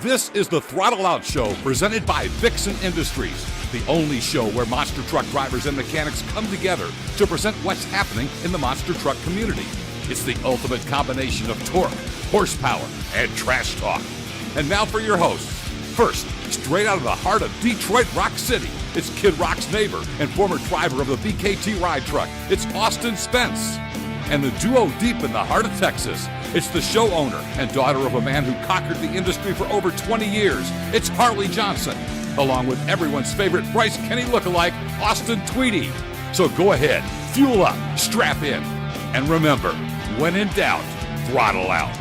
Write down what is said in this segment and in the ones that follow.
This is the Throttle Out Show presented by Vixen Industries, the only show where monster truck drivers and mechanics come together to present what's happening in the monster truck community. It's the ultimate combination of torque, horsepower, and trash talk. And now for your hosts. First, straight out of the heart of Detroit Rock City, it's Kid Rock's neighbor and former driver of the BKT ride truck. It's Austin Spence. And the duo deep in the heart of Texas, it's the show owner and daughter of a man who conquered the industry for over 20 years. It's Harley Johnson, along with everyone's favorite Bryce Kenny lookalike, Austin Tweedy. So go ahead, fuel up, strap in, and remember, when in doubt, throttle out.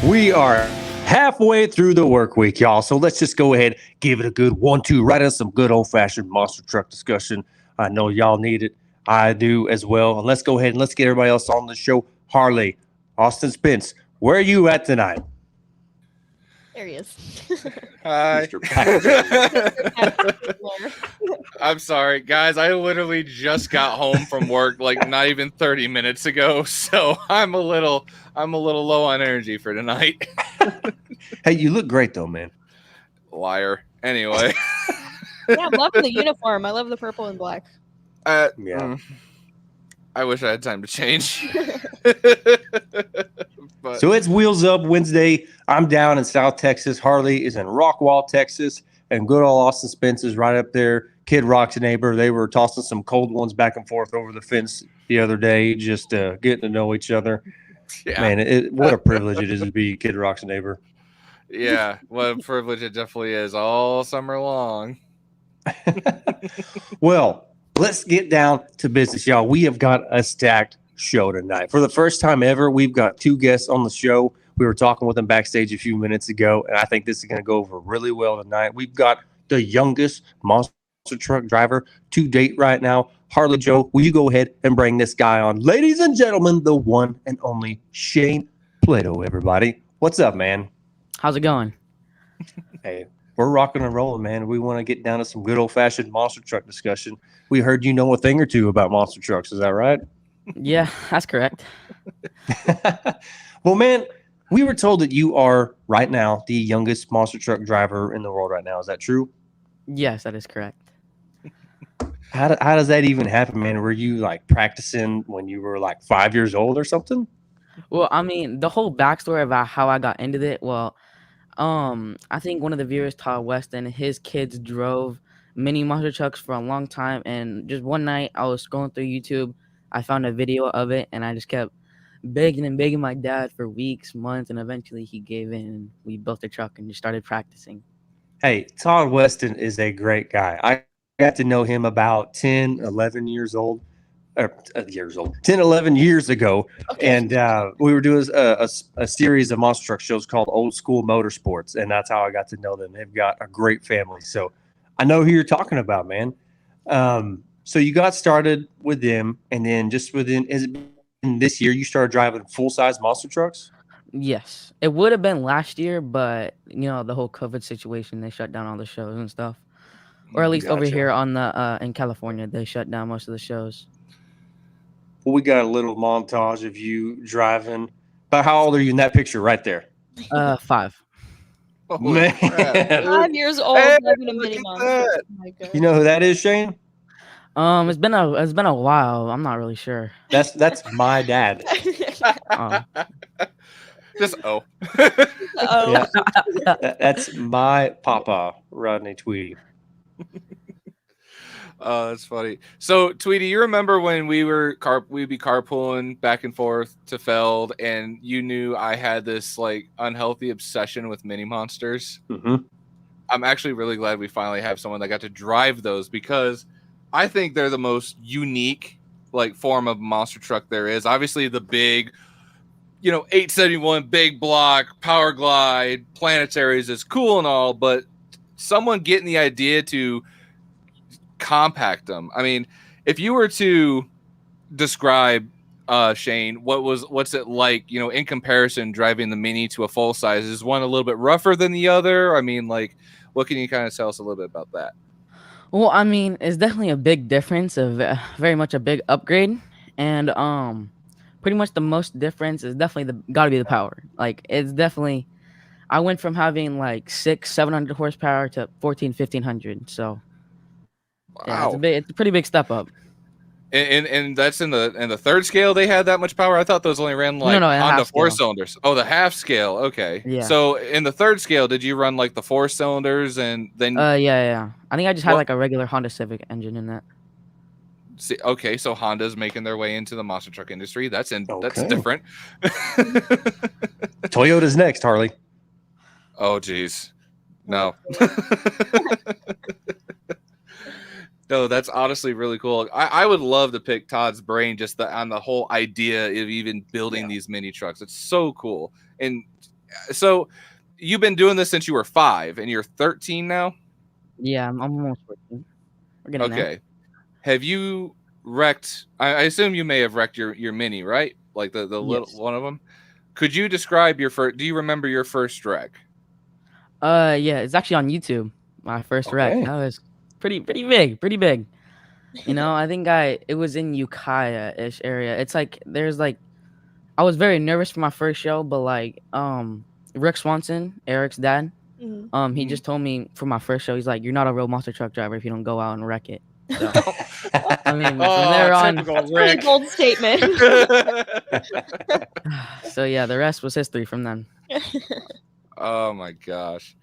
We are halfway through the work week, y'all. So let's just go ahead, give it a good 1-2, right on some good old-fashioned monster truck discussion. I know y'all need it. I do as well. And let's go ahead and let's get everybody else on the show. Harley, Austin Spence, where are you at tonight? There he is. Hi. I'm sorry, guys. I literally just got home from work like not even 30 minutes ago, so I'm a little low on energy for tonight. Hey, you look great though, man. Liar. Anyway. Yeah, I'm loving the uniform. I love the purple and black. Yeah. I wish I had time to change. But So it's Wheels Up Wednesday. I'm down in South Texas. Harley is in Rockwall, Texas. And good old Austin Spence is right up there. Kid Rock's neighbor. They were tossing some cold ones back and forth over the fence the other day, just getting to know each other. yeah. Man, what a privilege it is to be Kid Rock's neighbor. Yeah, what a privilege it definitely is all summer long. Well, let's get down to business, y'all. We have got a stacked show tonight. For the first time ever, we've got two guests on the show. We were talking with them backstage a few minutes ago, and I think this is going to go over really well tonight. We've got the youngest monster truck driver to date right now. Harley Joe, will you go ahead and bring this guy on? Ladies and gentlemen, the one and only Shane Plato, everybody. What's up, man? How's it going? Hey, we're rocking and rolling, man. We want to get down to some good old-fashioned monster truck discussion. We heard you know a thing or two about monster trucks. Is that right? Yeah, that's correct. Well, man, we were told that you are right now the youngest monster truck driver in the world right now. Is that true? Yes, that is correct. How does that even happen, man? Were you like practicing when you were like 5 years old or something? Well, I mean, the whole backstory about how I got into it. Well, I think one of the viewers, Todd Weston, his kids drove mini monster trucks for a long time, and just one night I was scrolling through YouTube. I found a video of it, and I just kept begging and begging my dad for weeks, months, and eventually he gave in, and we built a truck and just started practicing. Hey, Todd Weston is a great guy. I got to know him about 10, 11 years old. 10, 11 years ago. Okay. And we were doing a series of monster truck shows called Old School Motorsports. And that's how I got to know them. They've got a great family. So I know who you're talking about, man. So you got started with them. And then just within this year, you started driving full-size monster trucks? Yes, it would have been last year, but the whole COVID situation, they shut down all the shows and stuff. Or at least over Gotcha. here on the in California, they shut down most of the shows. Well, we got a little montage of you driving. But how old are you in that picture right there? 5. Holy Man. crap. 5 years old, Hey, driving a look mini at monster. that. Oh my God. You know who that is, Shane? It's been a while. I'm not really sure. That's my dad. Just Oh. Yeah. That's my papa, Rodney Tweedy. Oh, that's funny. So, Tweety, you remember when we'd be carpooling back and forth to Feld, and you knew I had this like unhealthy obsession with mini monsters? Mm-hmm. I'm actually really glad we finally have someone that got to drive those, because I think they're the most unique like form of monster truck there is. Obviously, the big, 871 big block power glide planetaries is cool and all, but someone getting the idea to compact them. I mean, if you were to describe Shane, what's it like, in comparison, driving the mini to a full size? Is one a little bit rougher than the other? I mean, like, what can you kind of tell us a little bit about that? Well, I mean, it's definitely a big difference, very much a big upgrade, and pretty much the most difference is definitely gotta be the power. Like it's definitely, I went from having like 700 horsepower to 1,500. So yeah, Wow. it's a pretty big step up. And that's in the third scale they had that much power. I thought those only ran like No, Honda half four scale. cylinders. Oh, the half scale. Okay. Yeah. So in the third scale, did you run like the 4 cylinders and then? Yeah. I think I just had Well- like a regular Honda Civic engine in that. See, okay, so Honda's making their way into the monster truck industry. That's Okay. different. Toyota's next, Harley. Oh, geez. No. No, that's honestly really cool. I would love to pick Todd's brain just on the whole idea of even building these mini trucks. It's so cool. And so you've been doing this since you were 5 and you're 13 now? Yeah, I'm almost 14. We're getting there. Okay. Have you wrecked? I assume you may have wrecked your mini, right? Like the little one of them. Could you describe your first? Do you remember your first wreck? Yeah, it's actually on YouTube. My first wreck. Okay. That was pretty big. You know, I think it was in Ukiah-ish area. It's like I was very nervous for my first show, but like Rick Swanson, Eric's dad, he just told me for my first show, he's like, "You're not a real monster truck driver if you don't go out and wreck it." So, I mean, from there on, That's a really bold statement. so yeah, the rest was history from then. Oh my gosh.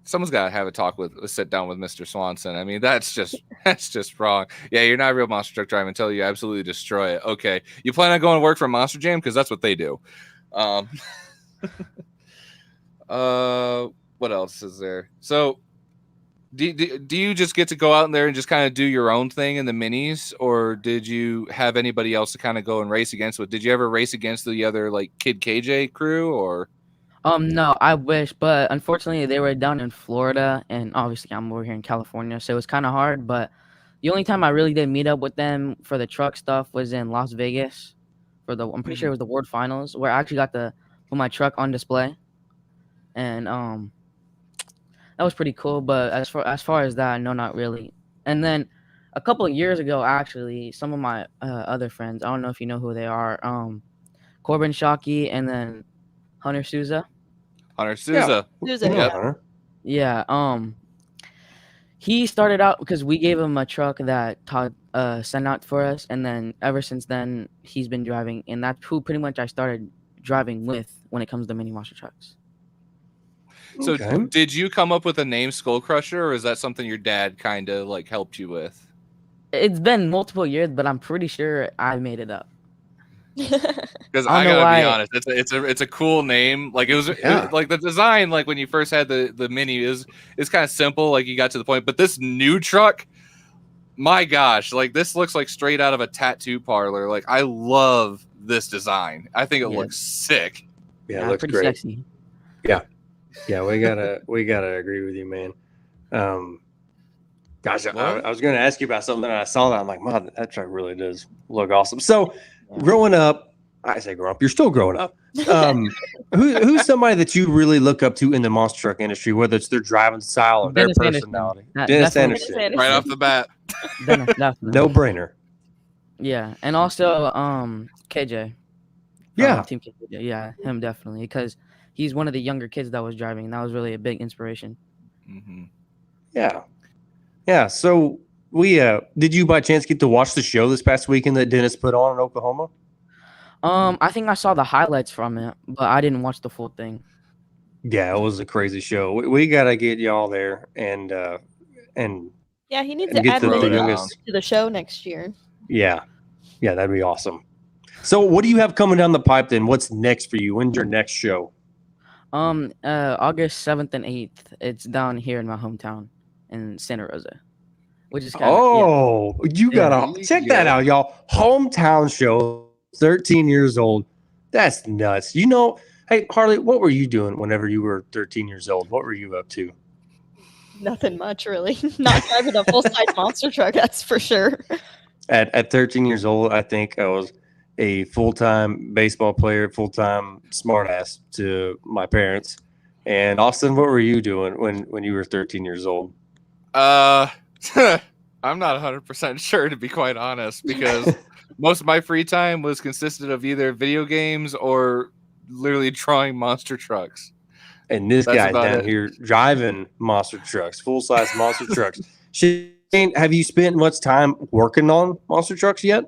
Someone's got to have a sit down with Mr. Swanson. I mean, that's just wrong. Yeah, you're not a real monster truck driver until you absolutely destroy it. Okay. You plan on going to work for Monster Jam? Because that's what they do. What else is there? So do you just get to go out in there and just kind of do your own thing in the minis, or did you have anybody else to kind of go and race against with? Did you ever race against the other like Kid KJ crew or? No, I wish, but unfortunately they were down in Florida, and obviously I'm over here in California, so it was kind of hard. But the only time I really did meet up with them for the truck stuff was in Las Vegas for I'm pretty sure it was the World Finals, where I actually got to put my truck on display, and that was pretty cool. But as far as that, no, not really. And then a couple of years ago, actually, some of my other friends, I don't know if you know who they are, Corbin Shockey and then Hunter Souza. Hunter Souza. Yeah. He started out because we gave him a truck that Todd sent out for us, and then ever since then he's been driving, and that's who pretty much I started driving with when it comes to mini monster trucks. So did you come up with a name Skull Crusher, or is that something your dad kind of like helped you with? It's been multiple years, but I'm pretty sure I made it up. Because I gotta be honest, it's a cool name. Like it was like the design, like when you first had the mini is kind of simple, like you got to the point. But this new truck, my gosh, like this looks like straight out of a tattoo parlor. Like I love this design. I think it looks sick. Yeah, it looks pretty great. Sexy. Yeah, we gotta agree with you, man. Gosh, I was going to ask you about something, and I saw that. I'm like, man, that truck really does look awesome. So, growing up, I say growing up, you're still growing up. Who's somebody that you really look up to in the monster truck industry, whether it's their driving style or Dennis their personality? Anderson. Dennis Anderson. Right off the bat. No brainer. Yeah, and also KJ. Yeah. Team KJ. Yeah, him definitely, because he's one of the younger kids that was driving. That was really a big inspiration. Mm-hmm. Yeah. So did you by chance get to watch the show this past weekend that Dennis put on in Oklahoma? I think I saw the highlights from it, but I didn't watch the full thing. Yeah, it was a crazy show. We gotta get y'all there and yeah, he needs and to get add the more youngest to the show next year. Yeah, that'd be awesome. So, what do you have coming down the pipe then? What's next for you? When's your next show? August 7th and 8th. It's down here in my hometown in Santa Rosa, which is you gotta check that out, y'all. Hometown show, 13 years old. That's nuts. You know, hey Harley, what were you doing whenever you were 13 years old? What were you up to? Nothing much, really. Not driving a full-size monster truck, that's for sure. At 13 years old, I think I was a full-time baseball player, full-time smartass to my parents. And Austin, what were you doing when you were 13 years old? I'm not 100% sure, to be quite honest, because most of my free time was consisted of either video games or literally drawing monster trucks. And this That's guy's about down it. here driving monster trucks, full-size monster trucks. Shane, have you spent much time working on monster trucks yet?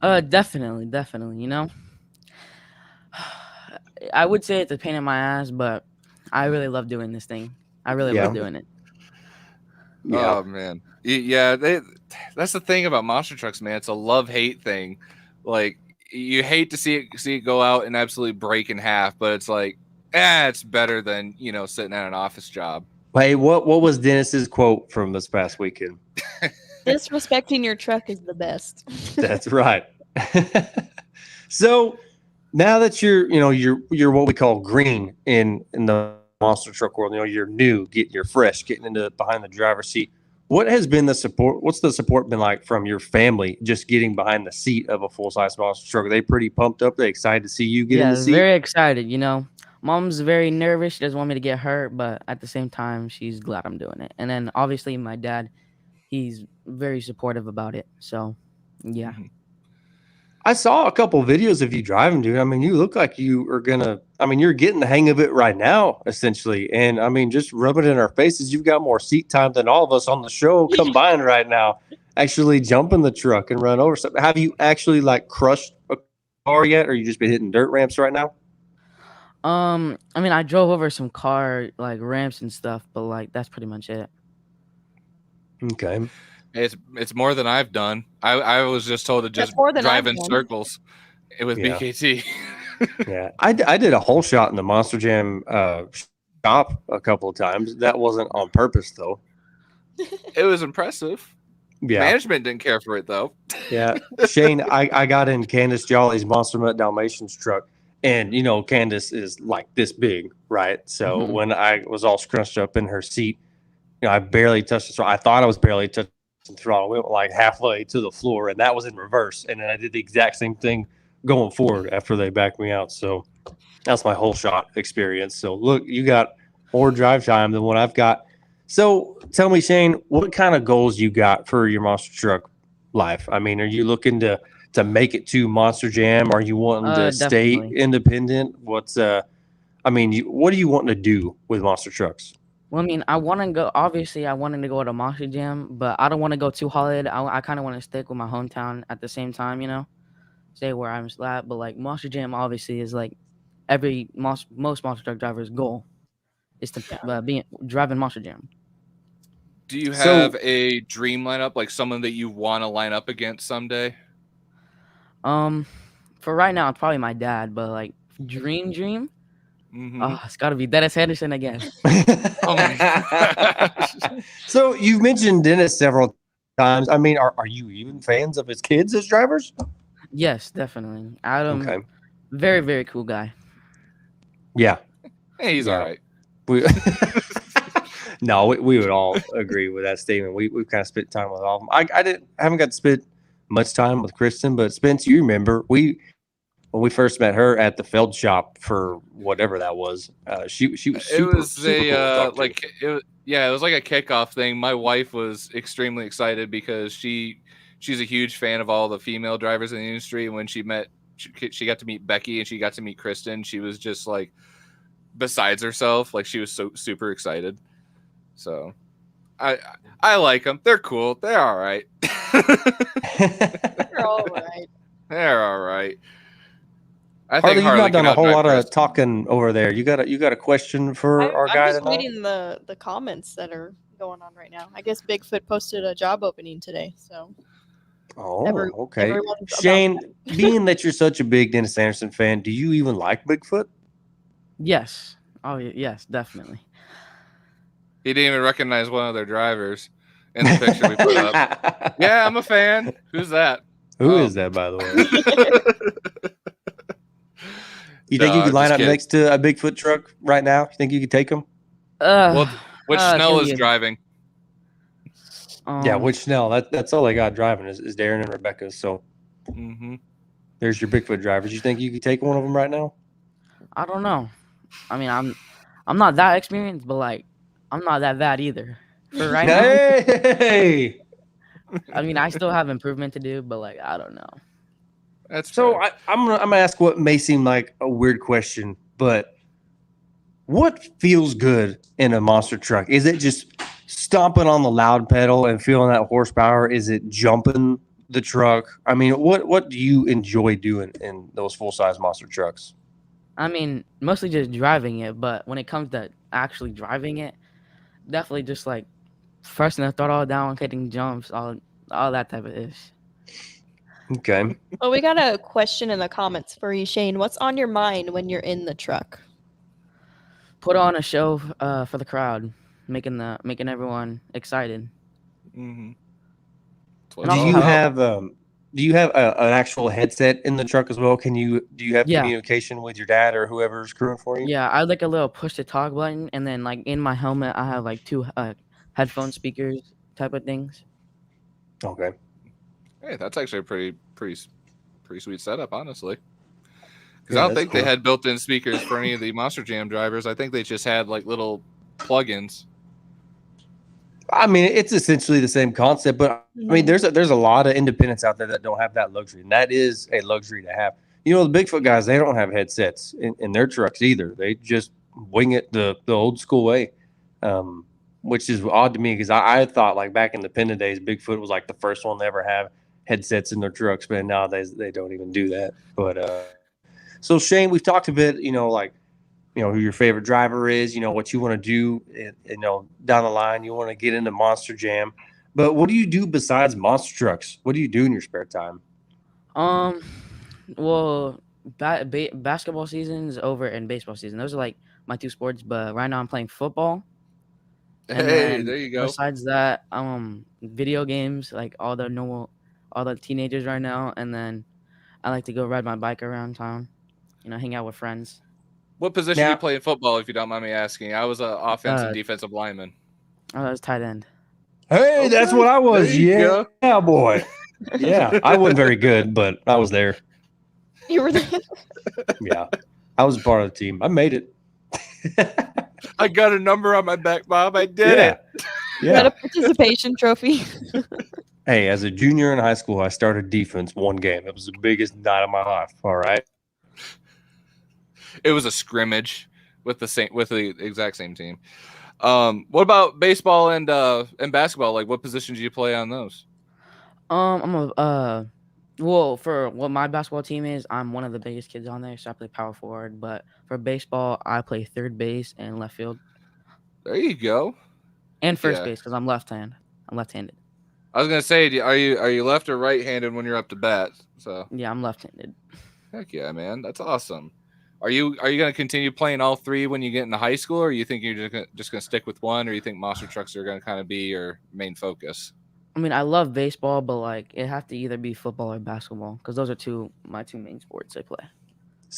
Definitely. You know, I would say it's a pain in my ass, but I really love doing this thing. I really Yeah. love doing it. Yeah. Oh man, yeah. That's the thing about monster trucks, man. It's a love-hate thing. Like you hate to see it go out and absolutely break in half, but it's like, it's better than sitting at an office job. Hey, what was Dennis's quote from this past weekend? Disrespecting your truck is the best. That's right. So now that you're what we call green in the monster truck world, you're new, you're fresh, getting into behind the driver's seat. What has been the support? What's the support been like from your family just getting behind the seat of a full-size monster truck? Are they pretty pumped up? They excited to see you get in the seat? Very excited. Mom's very nervous. She doesn't want me to get hurt, but at the same time, she's glad I'm doing it. And then obviously my dad, he's very supportive about it. So, yeah. I saw a couple of videos of you driving, dude. I mean, you look like you are you're getting the hang of it right now, essentially. And I mean, just rub it in our faces. You've got more seat time than all of us on the show combined right now. Actually jump in the truck and run over something. Have you actually crushed a car yet, or you just been hitting dirt ramps right now? I mean, I drove over some car ramps and stuff, but that's pretty much it. Okay. It's more than I've done. I was just told to just drive in circles with BKT. Yeah, I did a whole shot in the Monster Jam shop a couple of times. That wasn't on purpose, though. It was impressive. Yeah, management didn't care for it though. Yeah, Shane, I got in Candace Jolly's Monster Mutt Dalmatians truck, and Candace is like this big, right? So when I was all scrunched up in her seat, I barely touched the throttle. I thought I was barely touching the throttle. We went halfway to the floor, and that was in reverse. And then I did the exact same thing going forward after they backed me out. So that's my whole shot experience. So look, you got more drive time than what I've got. So tell me, Shane, what kind of goals you got for your monster truck life? I mean, are you looking to make it to Monster Jam? Are you wanting to stay independent? What are you wanting to do with monster trucks? Well, I mean, I wanted to go to Monster Jam, but I don't want to go too Hollywood. I kind of want to stick with my hometown at the same time, stay where I'm at. But Monster Jam obviously is every most monster truck driver's goal is to be driving Monster Jam. Do you have a dream lineup, like someone that you want to line up against someday? For right now, it's probably my dad, but dream. Oh, it's got to be Dennis Henderson again. Oh my gosh. So you've mentioned Dennis several times. I mean, are you even fans of his kids as drivers? Yes, definitely. Adam, very, very cool guy. Yeah. Hey, he's all right. No, we would all agree with that statement. We've kind of spent time with all of them. I haven't got to spend much time with Kristen, but Spence, you remember when we first met her at the Feld shop for whatever that was. She was super, it was super cool it was like a kickoff thing. My wife was extremely excited because she's a huge fan of all the female drivers in the industry. When she got to meet Becky and she got to meet Kristen, she was just besides herself. She was so super excited. So I like them. They're cool. They're all right. They're all right. They're all right. I think Harley, you've not done a whole lot of talking over there. You got a question for our guy? I'm just reading the comments that are going on right now. I guess Bigfoot posted a job opening today. So. Oh, okay. Shane, being that you're such a big Dennis Anderson fan, do you even like Bigfoot? Yes. Oh, yes, definitely. He didn't even recognize one of their drivers in the picture we put up. Yeah, I'm a fan. Who's that? Who is that, by the way? You think you could line up next to a Bigfoot truck right now? You think you could take him? Which Snell is driving? Yeah, which Snell? That's all they got driving is Darren and Rebecca. So there's your Bigfoot drivers. You think you could take one of them right now? I don't know. I mean, I'm not that experienced, but I'm not that bad either. For right now. Hey! I mean, I still have improvement to do, but I don't know. That's So fair. I'm gonna ask what may seem like a weird question, but what feels good in a monster truck? Is it just stomping on the loud pedal and feeling that horsepower? Is it jumping the truck? I mean, what do you enjoy doing in those full size monster trucks? I mean, mostly just driving it, but when it comes to actually driving it, definitely just like pressing the throttle down, hitting jumps, all that type of ish. Okay. Well, we got a question in the comments for you, Shane. What's on your mind when you're in the truck? Put on a show for the crowd, making everyone excited. Mm-hmm. And Do also you how, have an actual headset in the truck as well? Do you have yeah, communication with your dad or whoever's crewing for you? yeah, I like a little push to talk button, and then like in my helmet, I have like two headphone speakers type of things. Okay. Hey, that's actually a pretty sweet setup, honestly. Because Yeah, I don't that's think they cool. had built-in speakers for any of the Monster Jam drivers. I think they just had like little plugins. I mean, it's essentially the same concept, but I mean, Mhm. there's a lot of independents out there that don't have that luxury, and that is a luxury to have. You know, the Bigfoot guys, they don't have headsets in their trucks either. They just wing it the old school way, which is odd to me because I thought like back in the Panda days, Bigfoot was like the first one to ever have headsets in their trucks, but nowadays they don't even do that. But so Shane, we've talked a bit, like who your favorite driver is, what you want to do, down the line. You want to get into Monster Jam, but what do you do besides monster trucks? What do you do in your spare time? Um, well, basketball season's over and baseball season. Those are like my two sports. But right now I'm playing football, and Hey, then there you go. besides that, video games like all the teenagers right now, and then I like to go ride my bike around town, hang out with friends. What position do you Now, play in football, if you don't mind me asking? I was an offense and Uh, defensive lineman. I was tight end. hey, that's Okay, what I there was. you Yeah, go. boy. Yeah, I wasn't very good, but I was there. You were there. Yeah, I was part of the team. I made it. I got a number on my back, Bob. I did Yeah, it. You got yeah. a participation trophy. Hey, as a junior in high school, I started defense one game. It was the biggest night of my life. All right. It was a scrimmage with the exact same team. What about baseball and basketball? Like, what positions do you play on those? I'm a well, for what my basketball team is, I'm one of the biggest kids on there, so I play power forward. But for baseball, I play third base and left field There you go. and first Yeah, base because I'm left-handed. I'm left-handed. I was gonna say, are you left or right-handed when you're up to bat? So Yeah, I'm left-handed. heck yeah, man, that's awesome. Are you gonna continue playing all three when you get into high school, or you think you're just gonna stick with one, or you think monster trucks are gonna kind of be your main focus? I mean, I love baseball, but like it have to either be football or basketball because those are my two main sports I play.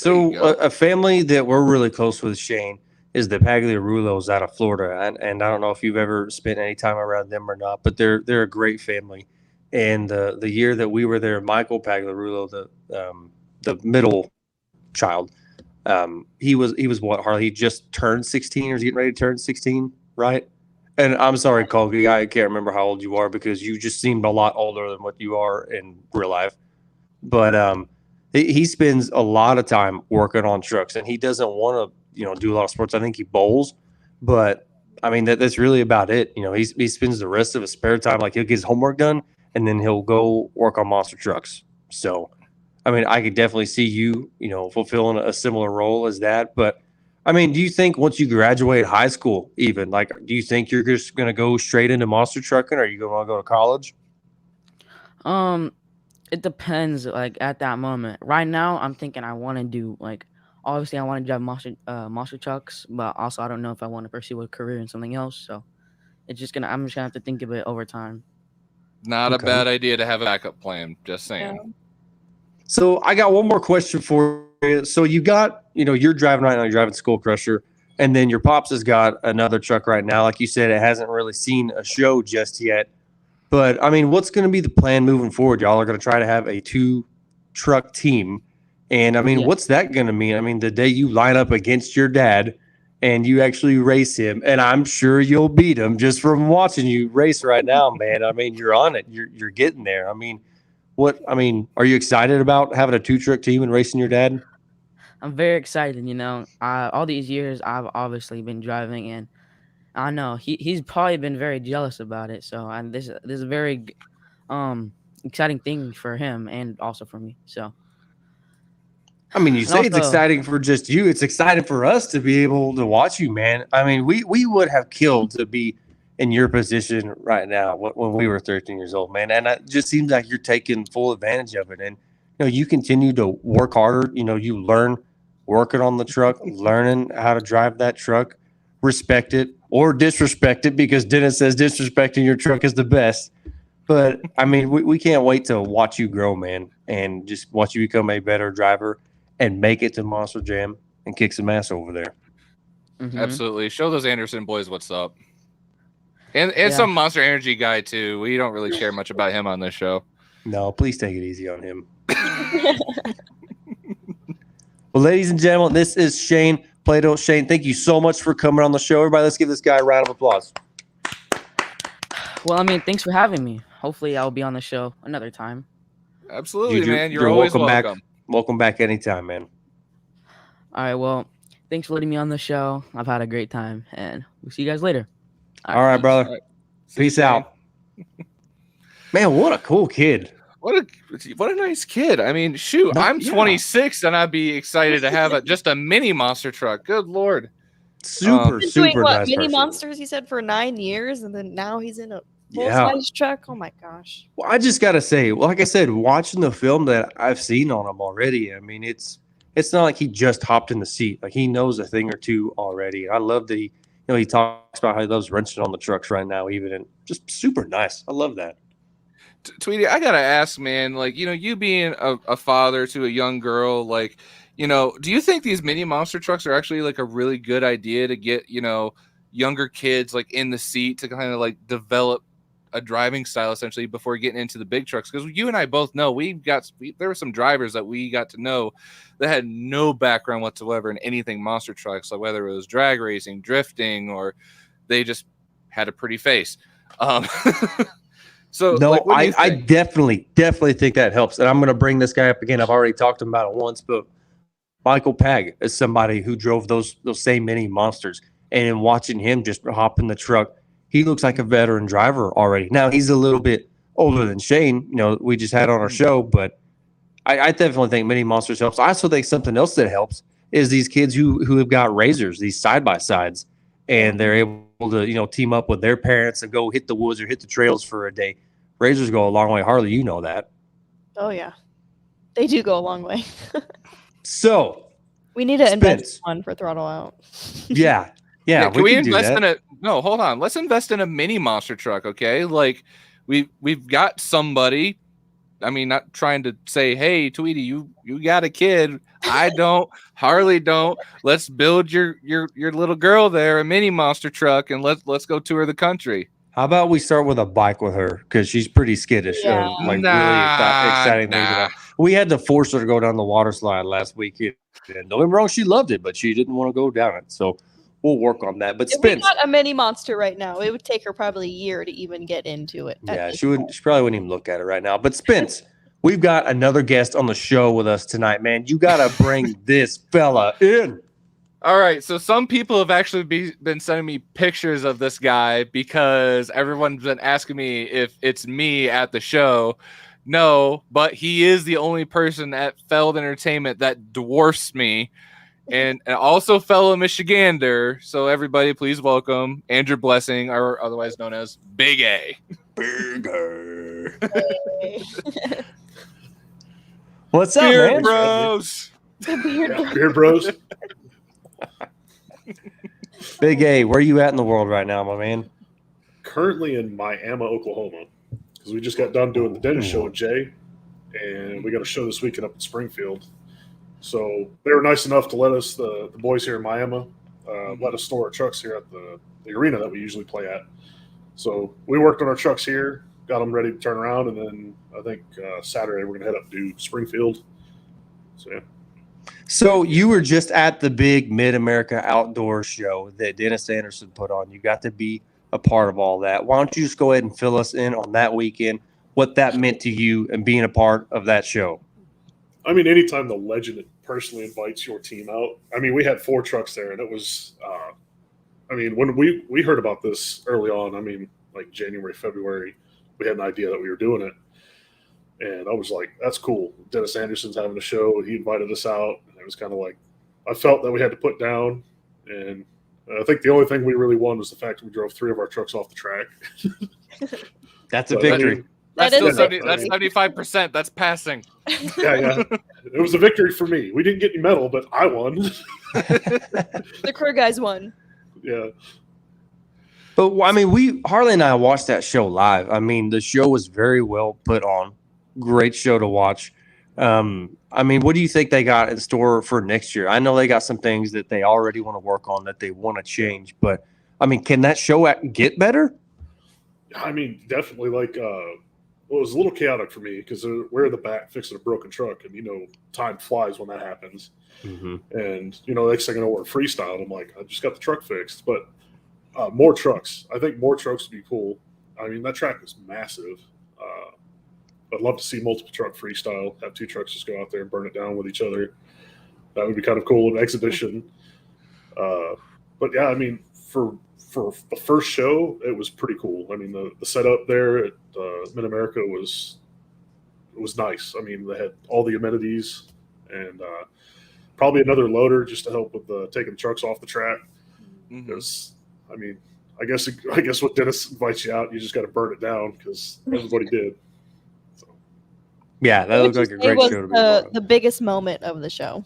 There you So go. a family that we're really close with, Shane, is the Pagliarulos out of Florida, and I don't know if you've ever spent any time around them or not, but they're a great family. And the year that we were there, Michael Pagliarulo, the middle child, he was what, Harley? He just turned 16 or is getting ready to turn 16, right? And I'm sorry, Colby, I can't remember how old you are because you just seemed a lot older than what you are in real life. But he spends a lot of time working on trucks, and he doesn't want to do a lot of sports. I think he bowls, but I mean that's really about it. He spends the rest of his spare time, like he'll get his homework done and then he'll go work on monster trucks. So I mean, I could definitely see you fulfilling a similar role as that. But I mean, do you think once you graduate high school, even like, do you think you're just going to go straight into monster trucking, or are you going to go to college? Um, it depends. Like at that moment, right now, I'm thinking I want to do like obviously I want to drive monster trucks, but also I don't know if I want to pursue a career in something else. So I'm just gonna have to think of it over time. Not a Okay. bad idea to have a backup plan. Just saying. Yeah. So I got one more question for you. So you got, you're driving right now, you're driving Skull Crusher, and then your pops has got another truck right now. Like you said, it hasn't really seen a show just yet. But I mean, what's going to be the plan moving forward? Y'all are going to try to have a 2-truck team. And I mean, Yeah. what's that going to mean? I mean, the day you line up against your dad and you actually race him, and I'm sure you'll beat him just from watching you race right now, man. I mean, you're on it. You're getting there. I mean, Are you excited about having a 2-truck team and racing your dad? I'm very excited. All these years I've obviously been driving, and I know he's probably been very jealous about it. So, and this is a very exciting thing for him and also for me. So, You and say it's also, exciting for just you. It's exciting for us to be able to watch you, man. We would have killed to be in your position right now when we were 13 years old, man. And it just seems like you're taking full advantage of it. And, you continue to work harder. You learn working on the truck, learning how to drive that truck, respect it or disrespect it, because Dennis says disrespecting your truck is the best. But, we can't wait to watch you grow, man, and just watch you become a better driver and make it to Monster Jam and kick some ass over there. Absolutely. Show those Anderson boys what's up. And Yeah. some Monster Energy guy, too. We don't really share much about him on this show. No, please take it easy on him. Well, ladies and gentlemen, this is Shane Plato. Shane, thank you so much for coming on the show. Everybody, let's give this guy a round of applause. well, thanks for having me. Hopefully, I'll be on the show another time. Absolutely, man. You're always welcome. Back. Welcome back anytime, man. All right. Well, thanks for letting me on the show. I've had a great time, and we'll see you guys later. All right, brother. All right. Peace out. Man, what a cool kid. What a nice kid. Shoot, I'm 26 and I'd be excited to have just a mini monster truck. Good Lord. Super doing what, nice mini person. monsters, he said, for 9 years, and then now he's in a full-size truck. Oh my gosh. Well, I just gotta say, like I said, watching the film that I've seen on him already, it's not like he just hopped in the seat. Like, he knows a thing or two already. I love that he talks about how he loves wrenching on the trucks right now, even, and just super nice. I love that. Tweety, I gotta ask, man, you being a father to a young girl, do you think these mini monster trucks are actually a really good idea to get, younger kids in the seat to kind of develop a driving style essentially before getting into the big trucks? Because you and I both know there were some drivers that we got to know that had no background whatsoever in anything monster trucks, like whether it was drag racing, drifting, or they just had a pretty face. So no, I definitely think that helps. And I'm going to bring this guy up again. I've already talked about it once, but Michael Pag is somebody who drove those same mini monsters. And in watching him just hop in the truck, he looks like a veteran driver already. Now, he's a little bit older than Shane, we just had on our show, but I definitely think mini monsters helps. I also think something else that helps is these kids who have got razors, these side-by-sides, and they're able to, team up with their parents and go hit the woods or hit the trails for a day. Razors go a long way. Harley, you know that. Oh, yeah. They do go a long way. So we need to invest in one for Throttle Out. Yeah. Can we invest in it? No, hold on. Let's invest in a mini monster truck, okay? We've got somebody. Not trying to say, hey, Tweety, you got a kid. I don't. Harley don't. Let's build your little girl there a mini monster truck, and let's go tour the country. How about we start with a bike with her, because she's pretty skittish. Yeah. Really exciting things. We had to force her to go down the water slide last week. And don't get me wrong, she loved it, but she didn't want to go down it. So we'll work on that. But if we got a mini monster right now, it would take her probably a year to even get into it. Yeah, she probably wouldn't even look at it right now. But Spence, we've got another guest on the show with us tonight, man. You got to bring this fella in. All right, so some people have actually been sending me pictures of this guy because everyone's been asking me if it's me at the show. No, but he is the only person at Feld Entertainment that dwarfs me, and also fellow Michigander. So everybody, please welcome Andrew Blessing, or otherwise known as Big A. Big A. What's up, Beard man? Bros. Beard Bros. Big A, where are you at in the world right now, my man? Currently in Miami, Oklahoma, because we just got done doing the Dennis show with Jay, and we got a show this weekend up in Springfield. So they were nice enough to let us, the boys here in Miami, let us store our trucks here at the arena that we usually play at. So we worked on our trucks here, got them ready to turn around, and then I think Saturday we're going to head up to Springfield. So, yeah. So you were just at the big Mid-America Outdoor Show that Dennis Anderson put on. You got to be a part of all that. Why don't you just go ahead and fill us in on that weekend? what that meant to you and being a part of that show. I mean, anytime the legend personally invites your team out, I mean, we had 4 trucks there, and it was, I mean, when we heard about this early on, I mean, like January, February, we had an idea that we were doing it. And I was like, that's cool. Dennis Anderson's having a show. He invited us out. And it was kind of like, I felt that we had to put down. And I think the only thing we really won was the fact that we drove 3 of our trucks off the track. That's a victory. I mean, That's That still is 70, that's 75%. That's passing. yeah. It was a victory for me. We didn't get any medal, but I won. The crew guys won. Yeah. But I mean, Harley and I watched that show live. I mean, the show was very well put on. Great show to watch. I mean, what do you think they got in store for next year? I know they got some things that they already want to work on that they want to change, but I mean, can that show get better? I mean, definitely. Like, well, it was a little chaotic for me because we're in the back fixing a broken truck, and you know, time flies when that happens. Mm-hmm. And you know, next thing I know, we're freestyle. I'm like, I just got the truck fixed, but more trucks. I think more trucks would be cool. I mean, that track is massive. I'd love to see multiple truck freestyle. Have 2 trucks just go out there and burn it down with each other. That would be kind of cool, an exhibition. But yeah, I mean, for the first show, it was pretty cool. I mean, the setup there at Mid America was nice. I mean, they had all the amenities and probably another loader just to help with taking trucks off the track. Because I mean, I guess when Dennis invites you out, you just got to burn it down because everybody did. So. Yeah, that looked like a great show to be a part of. The biggest moment of the show.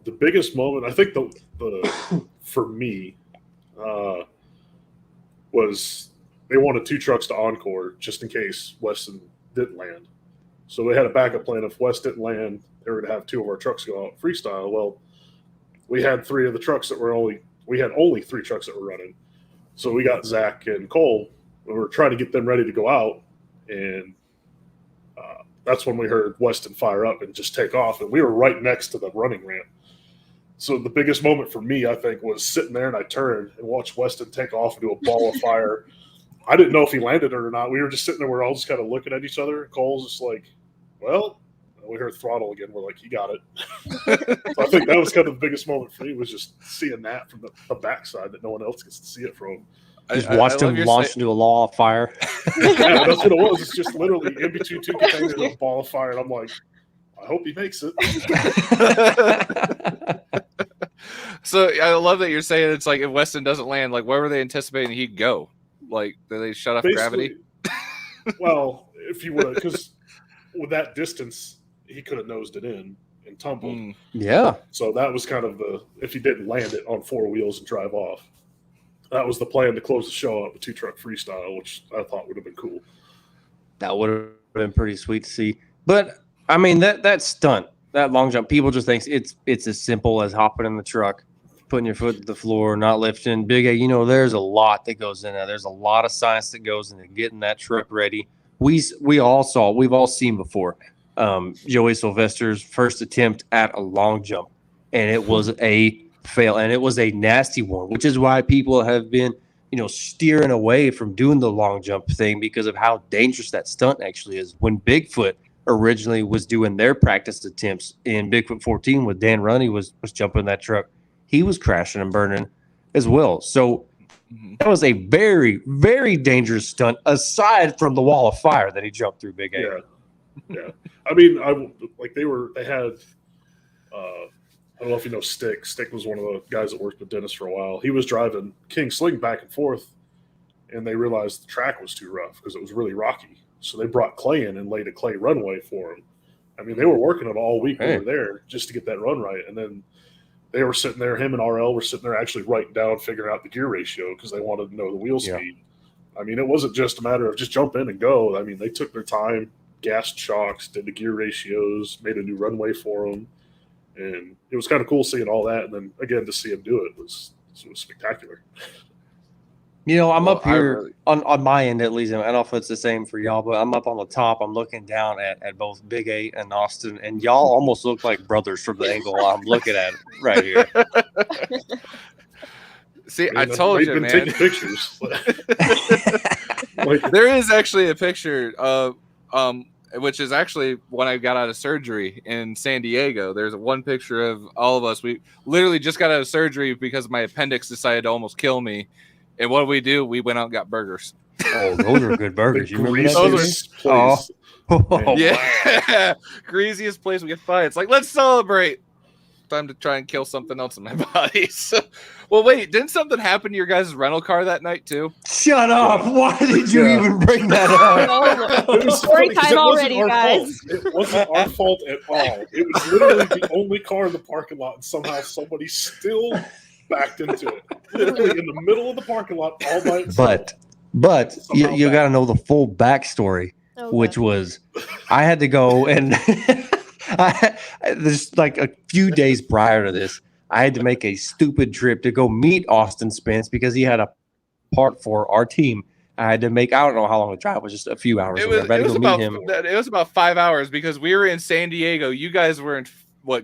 The biggest moment, I think, the for me, was they wanted 2 trucks to encore just in case Weston didn't land. So they had a backup plan. If West didn't land, they were going to have 2 of our trucks go out freestyle. Well, we had 3 of the trucks that were we had only 3 trucks that were running. So we got Zach and Cole, and we were trying to get them ready to go out. And that's when we heard Weston fire up and just take off. And we were right next to the running ramp. So the biggest moment for me, I think, was sitting there and I turned and watched Weston take off and do a ball of fire. I didn't know if he landed it or not. We were just sitting there. We're all just kind of looking at each other. Cole's just like, well, we heard throttle again. We're like, he got it. So I think that was kind of the biggest moment for me, was just seeing that from the backside that no one else gets to see it from. Just watched him launch into a law of fire. Yeah, that's what it was. It's just literally in between 2 containers, a ball of fire. And I'm like, I hope he makes it. So I love that you're saying it's like if Weston doesn't land, like where were they anticipating he'd go? Like, did they shut off gravity? Well, if you would, because with that distance, he could have nosed it in and tumbled. Yeah. So that was kind of if he didn't land it on 4 wheels and drive off. That was the plan to close the show out with 2 truck freestyle, which I thought would have been cool. That would have been pretty sweet to see. But I mean, that stunt, that long jump, people just think it's as simple as hopping in the truck, putting your foot to the floor, not lifting. Big A, you know, there's a lot that goes in there. There's a lot of science that goes into getting that truck ready. We've all seen before Joey Sylvester's first attempt at a long jump, and it was a fail, and it was a nasty one, which is why people have been, you know, steering away from doing the long jump thing because of how dangerous that stunt actually is. When Bigfoot originally was doing their practice attempts in Bigfoot 14 with Dan Runny was jumping that truck, he was crashing and burning as well. So that was a very, very dangerous stunt aside from the wall of fire that he jumped through, Big A. Yeah. I mean, they had I don't know if you know Stick. Stick was one of the guys that worked with Dennis for a while. He was driving King Sling back and forth, and they realized the track was too rough because it was really rocky. So they brought clay in and laid a clay runway for him. I mean, they were working it all week over there just to get that run right. And then they were sitting there, him and RL were sitting there actually writing down, figuring out the gear ratio because they wanted to know the wheel speed. I mean, it wasn't just a matter of just jump in and go. I mean, they took their time, gassed shocks, did the gear ratios, made a new runway for them. And it was kind of cool seeing all that. And then, again, to see him do it was spectacular. You know, I'm up here on my end, at least. I don't know if it's the same for y'all, but I'm up on the top. I'm looking down at both Big A and Austin, and y'all almost look like brothers from the angle I'm looking at right here. See, I told you, man. Taking pictures. There is actually a picture. which is actually when I got out of surgery in San Diego. There's one picture of all of us. We literally just got out of surgery because my appendix decided to almost kill me. And what do? We went out and got burgers. Oh, those are good burgers. You remember that? Greasiest place. Oh. Yeah, greasiest place we could find. It's like, let's celebrate. Time to try and kill something else in my body. So, well, wait, didn't something happen to your guys' rental car that night too? Shut up! Why did you even bring that up? It was Story funny 'cause time it wasn't already, our guys. fault. It wasn't our fault at all. It was literally the only car in the parking lot, and somehow somebody still backed into it. Literally in the middle of the parking lot all by itself. But you Somehow got to know the full backstory, Okay. which was I had to go and there's like a few days prior to this, I had to make a stupid trip to go meet Austin Spence because he had a part for our team. I had to make, I don't know how long the drive was, just a few hours. It or whatever. I had to go meet him. was about 5 hours because we were in San Diego. You guys were in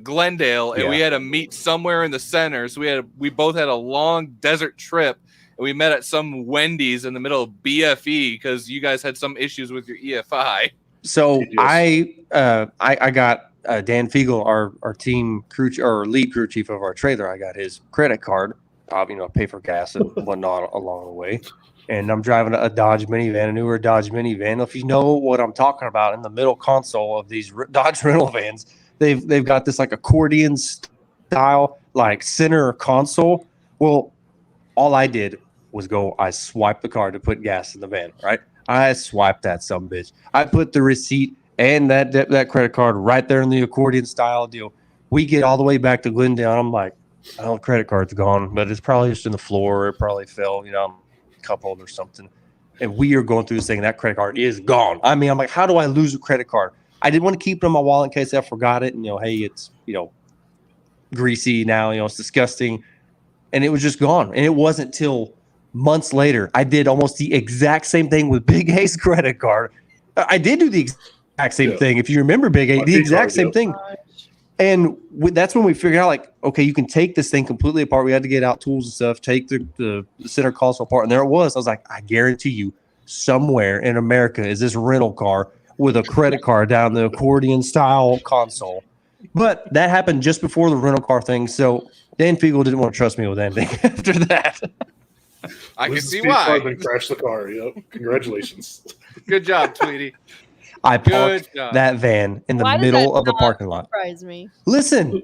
Glendale, and we had to meet somewhere in the center. So we both had a long desert trip, and we met at some Wendy's in the middle of BFE because you guys had some issues with your EFI. So I got Dan Fiegel, our team crew or lead crew chief of our trailer. I got his credit card, pay for gas and whatnot along the way. And I'm driving a Dodge minivan, a newer Dodge minivan. If you know what I'm talking about, in the middle console of these Dodge rental vans, they've got this like accordion style like center console. Well, all I did was I swiped the card to put gas in the van, right? I swiped that sumbitch. I put the receipt and that credit card right there in the accordion style deal. We get all the way back to Glendale. I'm like, oh, the credit card's gone, but it's probably just in the floor. It probably fell, coupled or something. And we are going through this thing, and that credit card is gone. I mean, I'm like, how do I lose a credit card? I didn't want to keep it in my wallet in case I forgot it. And, hey, it's, greasy now, it's disgusting. And it was just gone. And it wasn't till months later, I did almost the exact same thing with Big A's credit card. I did do the exact same thing. If you remember Big A, the exact same thing. And that's when we figured out, like, okay, you can take this thing completely apart. We had to get out tools and stuff, take the center console apart. And there it was. I was like, I guarantee you, somewhere in America is this rental car with a credit card down the accordion style console. But that happened just before the rental car thing. So Dan Fiegel didn't want to trust me with anything after that. I can see why. Then crash the car. Yep. Congratulations. Good job, Tweety. I parked that van in the middle of the parking lot. Surprise me. Listen.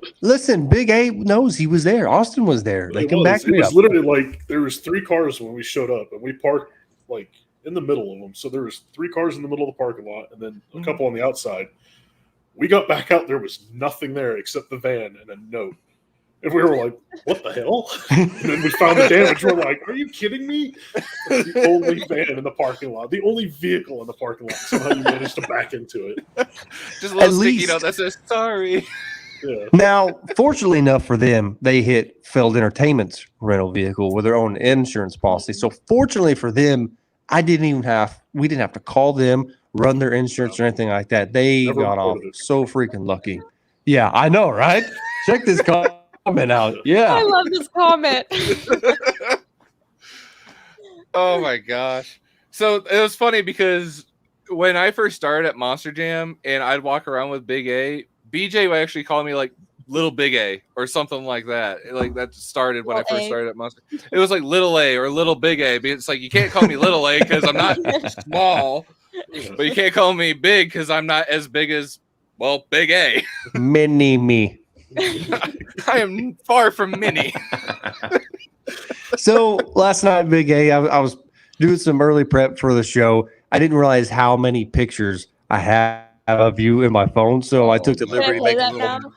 Big A knows he was there. Austin was there. They come back. It was literally like there was 3 cars when we showed up, and we parked like in the middle of them. So there was 3 cars in the middle of the parking lot, and then a couple on the outside. We got back out. There was nothing there except the van and a note. And we were like, what the hell? And then we found the damage. We're like, are you kidding me? It's the only van in the parking lot, the only vehicle in the parking lot. Somehow you managed to back into it. Just a little sticky note that says, sorry. Yeah. Now, fortunately enough for them, they hit Feld Entertainment's rental vehicle with their own insurance policy. So fortunately for them, we didn't have to call them, run their insurance or anything like that. They got off so freaking lucky. Yeah, I know, right? Check this comment out. Yeah. I love this comment. Oh my gosh. So it was funny because when I first started at Monster Jam and I'd walk around with Big A, BJ would actually call me like Little Big A or something like that. Like that started when I first started at Monster. It was like Little A or Little Big A. It's like you can't call me Little A because I'm not small, but you can't call me big because I'm not as big as, well, Big A. Mini me. I am far from mini. So last night, Big A, I was doing some early prep for the show. I didn't realize how many pictures I have of you in my phone, so I took the liberty to make a little.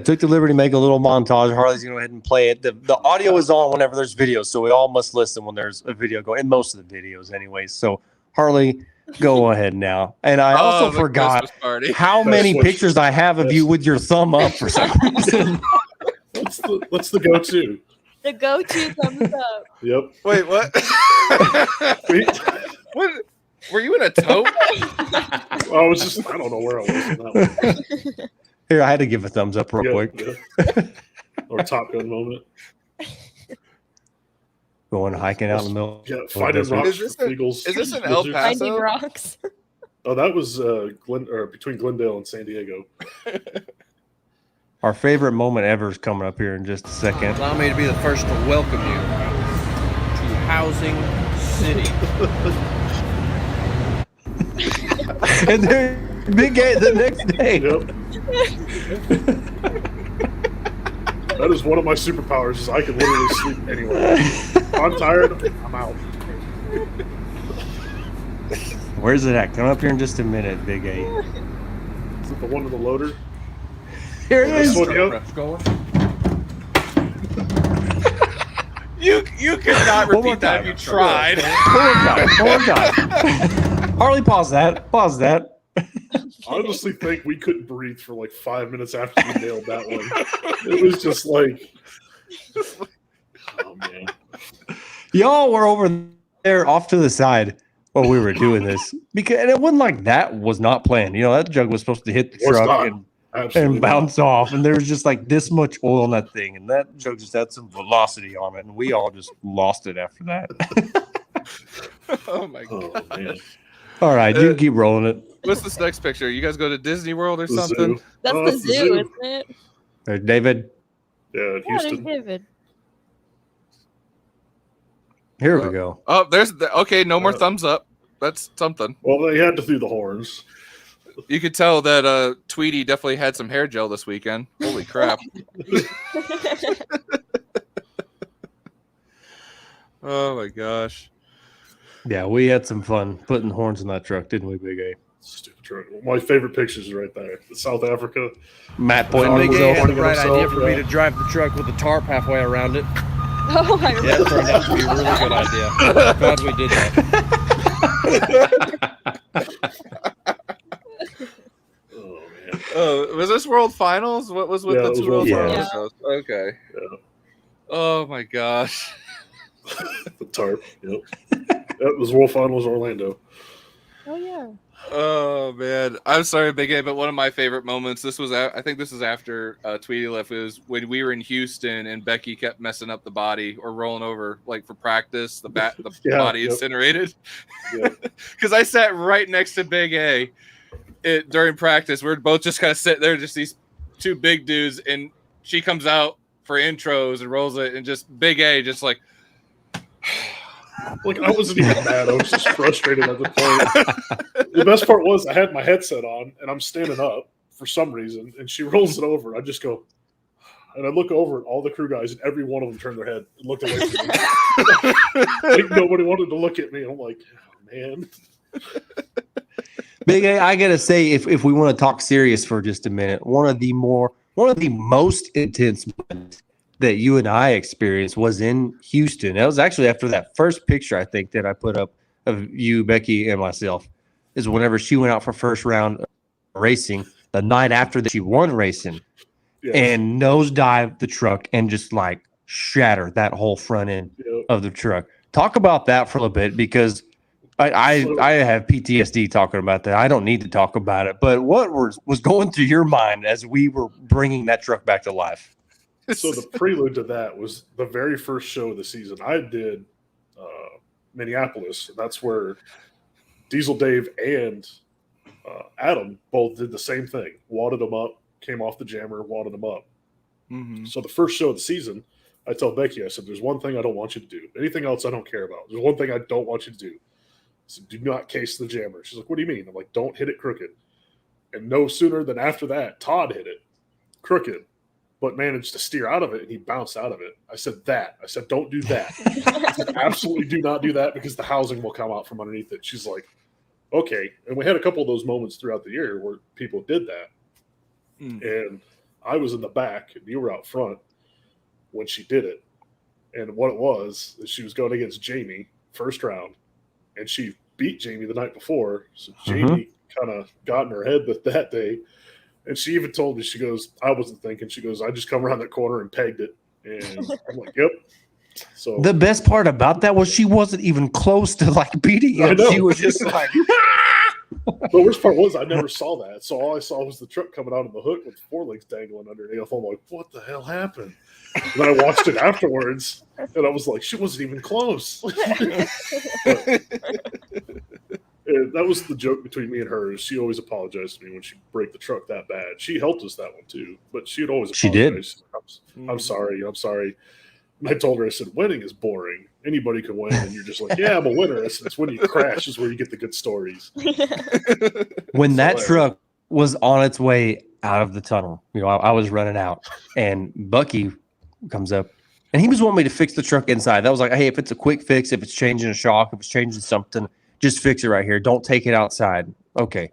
Took the liberty to make a little montage. Harley's gonna go ahead and play it. The audio is on whenever there's videos, so we all must listen when there's a video going. In most of the videos, anyways. So Harley, go ahead now. And I also forgot how many pictures I have of you with your thumb up for some reason. What's the go-to? The go-to thumbs up. Yep. Wait, what? What? Were you in a tote? I don't know where I was in that one. Here, I had to give a thumbs up real quick. Yeah. Or Top Gun moment. Going hiking out in the middle. Yeah, finding rocks. Is this an El Paso? Finding rocks. Oh, that was between Glendale and San Diego. Our favorite moment ever is coming up here in just a second. Allow me to be the first to welcome you to Housing City. And then Big A the next day. Yep. That is one of my superpowers. Is I can literally sleep anywhere. If I'm tired, I'm out. Where's it at? Come up here in just a minute, Big A. Is it the one with the loader? Here it is. You could not One more repeat that time. if you tried. One more time. Harley, pause that. Pause that. I honestly think we couldn't breathe for like 5 minutes after we nailed that one. It was just like, oh man. Y'all were over there off to the side while we were doing this. And it wasn't like that was not planned. You know, that jug was supposed to hit the Was truck not. and Absolutely bounce off. And there was just like this much oil on that thing. And that jug just had some velocity on it. And we all just lost it after that. Oh my god. Oh man. All right, you keep rolling it. What's this next picture? You guys go to Disney World or The something? zoo. That's Oh, the it's zoo, isn't it? There's David. Yeah, in Yeah, there's Houston. David. Here we go. Oh, okay. No more thumbs up. That's something. Well, they had to do the horns. You could tell that Tweety definitely had some hair gel this weekend. Holy crap! Oh my gosh. Yeah, we had some fun putting horns in that truck, didn't we, Big A? Stupid truck. My favorite pictures are right there. The South Africa. Matt pointing Big Big to A himself. had the right himself, idea for me yeah. to drive the truck with a tarp halfway around it. Oh, I Yeah, remember. it turned out to be a really good idea. Glad we did that. Oh man. Oh, was this World Finals? What was with Yeah, the it was two World World Finals? Finals. Okay. Yeah. Oh my gosh. The tarp. Yep. That was World Finals Orlando. Oh, yeah. Oh man, I'm sorry, Big A, but one of my favorite moments. This was, I think, this is after Tweety left. It was when we were in Houston and Becky kept messing up the body or rolling over like for practice. The Yeah, body yep. incinerated. Yep. Because I sat right next to Big A during practice. We're both just kind of sitting there, just these two big dudes, and she comes out for intros and rolls it, and just Big A just like. Like I wasn't even mad. I was just frustrated at the point. The best part was I had my headset on and I'm standing up for some reason, and she rolls it over. I just go, and I look over at all the crew guys, and every one of them turned their head and looked away from me. Like nobody wanted to look at me. I'm like, oh, man. Big A, I gotta say, if we want to talk serious for just a minute, one of the most intense moments that you and I experienced was in Houston. That was actually after that first picture I think that I put up of you, Becky, and myself. Is whenever she went out for first round racing the night after that she won racing, Yeah. and nosedive the truck and just like shatter that whole front end Yep. of the truck. Talk about that for a little bit, because I have PTSD talking about that. I don't need to talk about it, but what was going through your mind as we were bringing that truck back to life? So the prelude to that was the very first show of the season. I did Minneapolis. That's where Diesel Dave and Adam both did the same thing. Wadded them up, came off the jammer, wadded them up. Mm-hmm. So the first show of the season, I tell Becky, I said, there's one thing I don't want you to do. Anything else I don't care about. There's one thing I don't want you to do. I said, do not case the jammer. She's like, what do you mean? I'm like, don't hit it crooked. And no sooner than after that, Todd hit it crooked, but managed to steer out of it, and he bounced out of it. I said, don't do that. I said, absolutely do not do that, because the housing will come out from underneath it. She's like, okay. And we had a couple of those moments throughout the year where people did that. And I was in the back and you were out front when she did it. And what it was is she was going against Jamie first round, and she beat Jamie the night before. So Jamie kind of got in her head that day. And she even told me, she goes, I wasn't thinking. She goes, I just come around that corner and pegged it. And I'm like, yep. So The best part about that was she wasn't even close to like beating I him. know. She was just like, the worst part was I never saw that. So all I saw was the truck coming out of the hook with forelegs dangling underneath. I'm like, what the hell happened? And then I watched it afterwards, and I was like, she wasn't even close. And that was the joke between me and her. She always apologized to me when she break the truck that bad. She helped us that one too, but she'd always apologize. I'm sorry. I'm sorry. And I told her, I said, winning is boring. Anybody can win. And you're just like, yeah, I'm a winner. I said, it's when you crash is where you get the good stories. When that truck was on its way out of the tunnel, I was running out, and Bucky comes up, and he was wanting me to fix the truck inside. That was like, hey, if it's a quick fix, if it's changing a shock, if it's changing something, just fix it right here. Don't take it outside. Okay.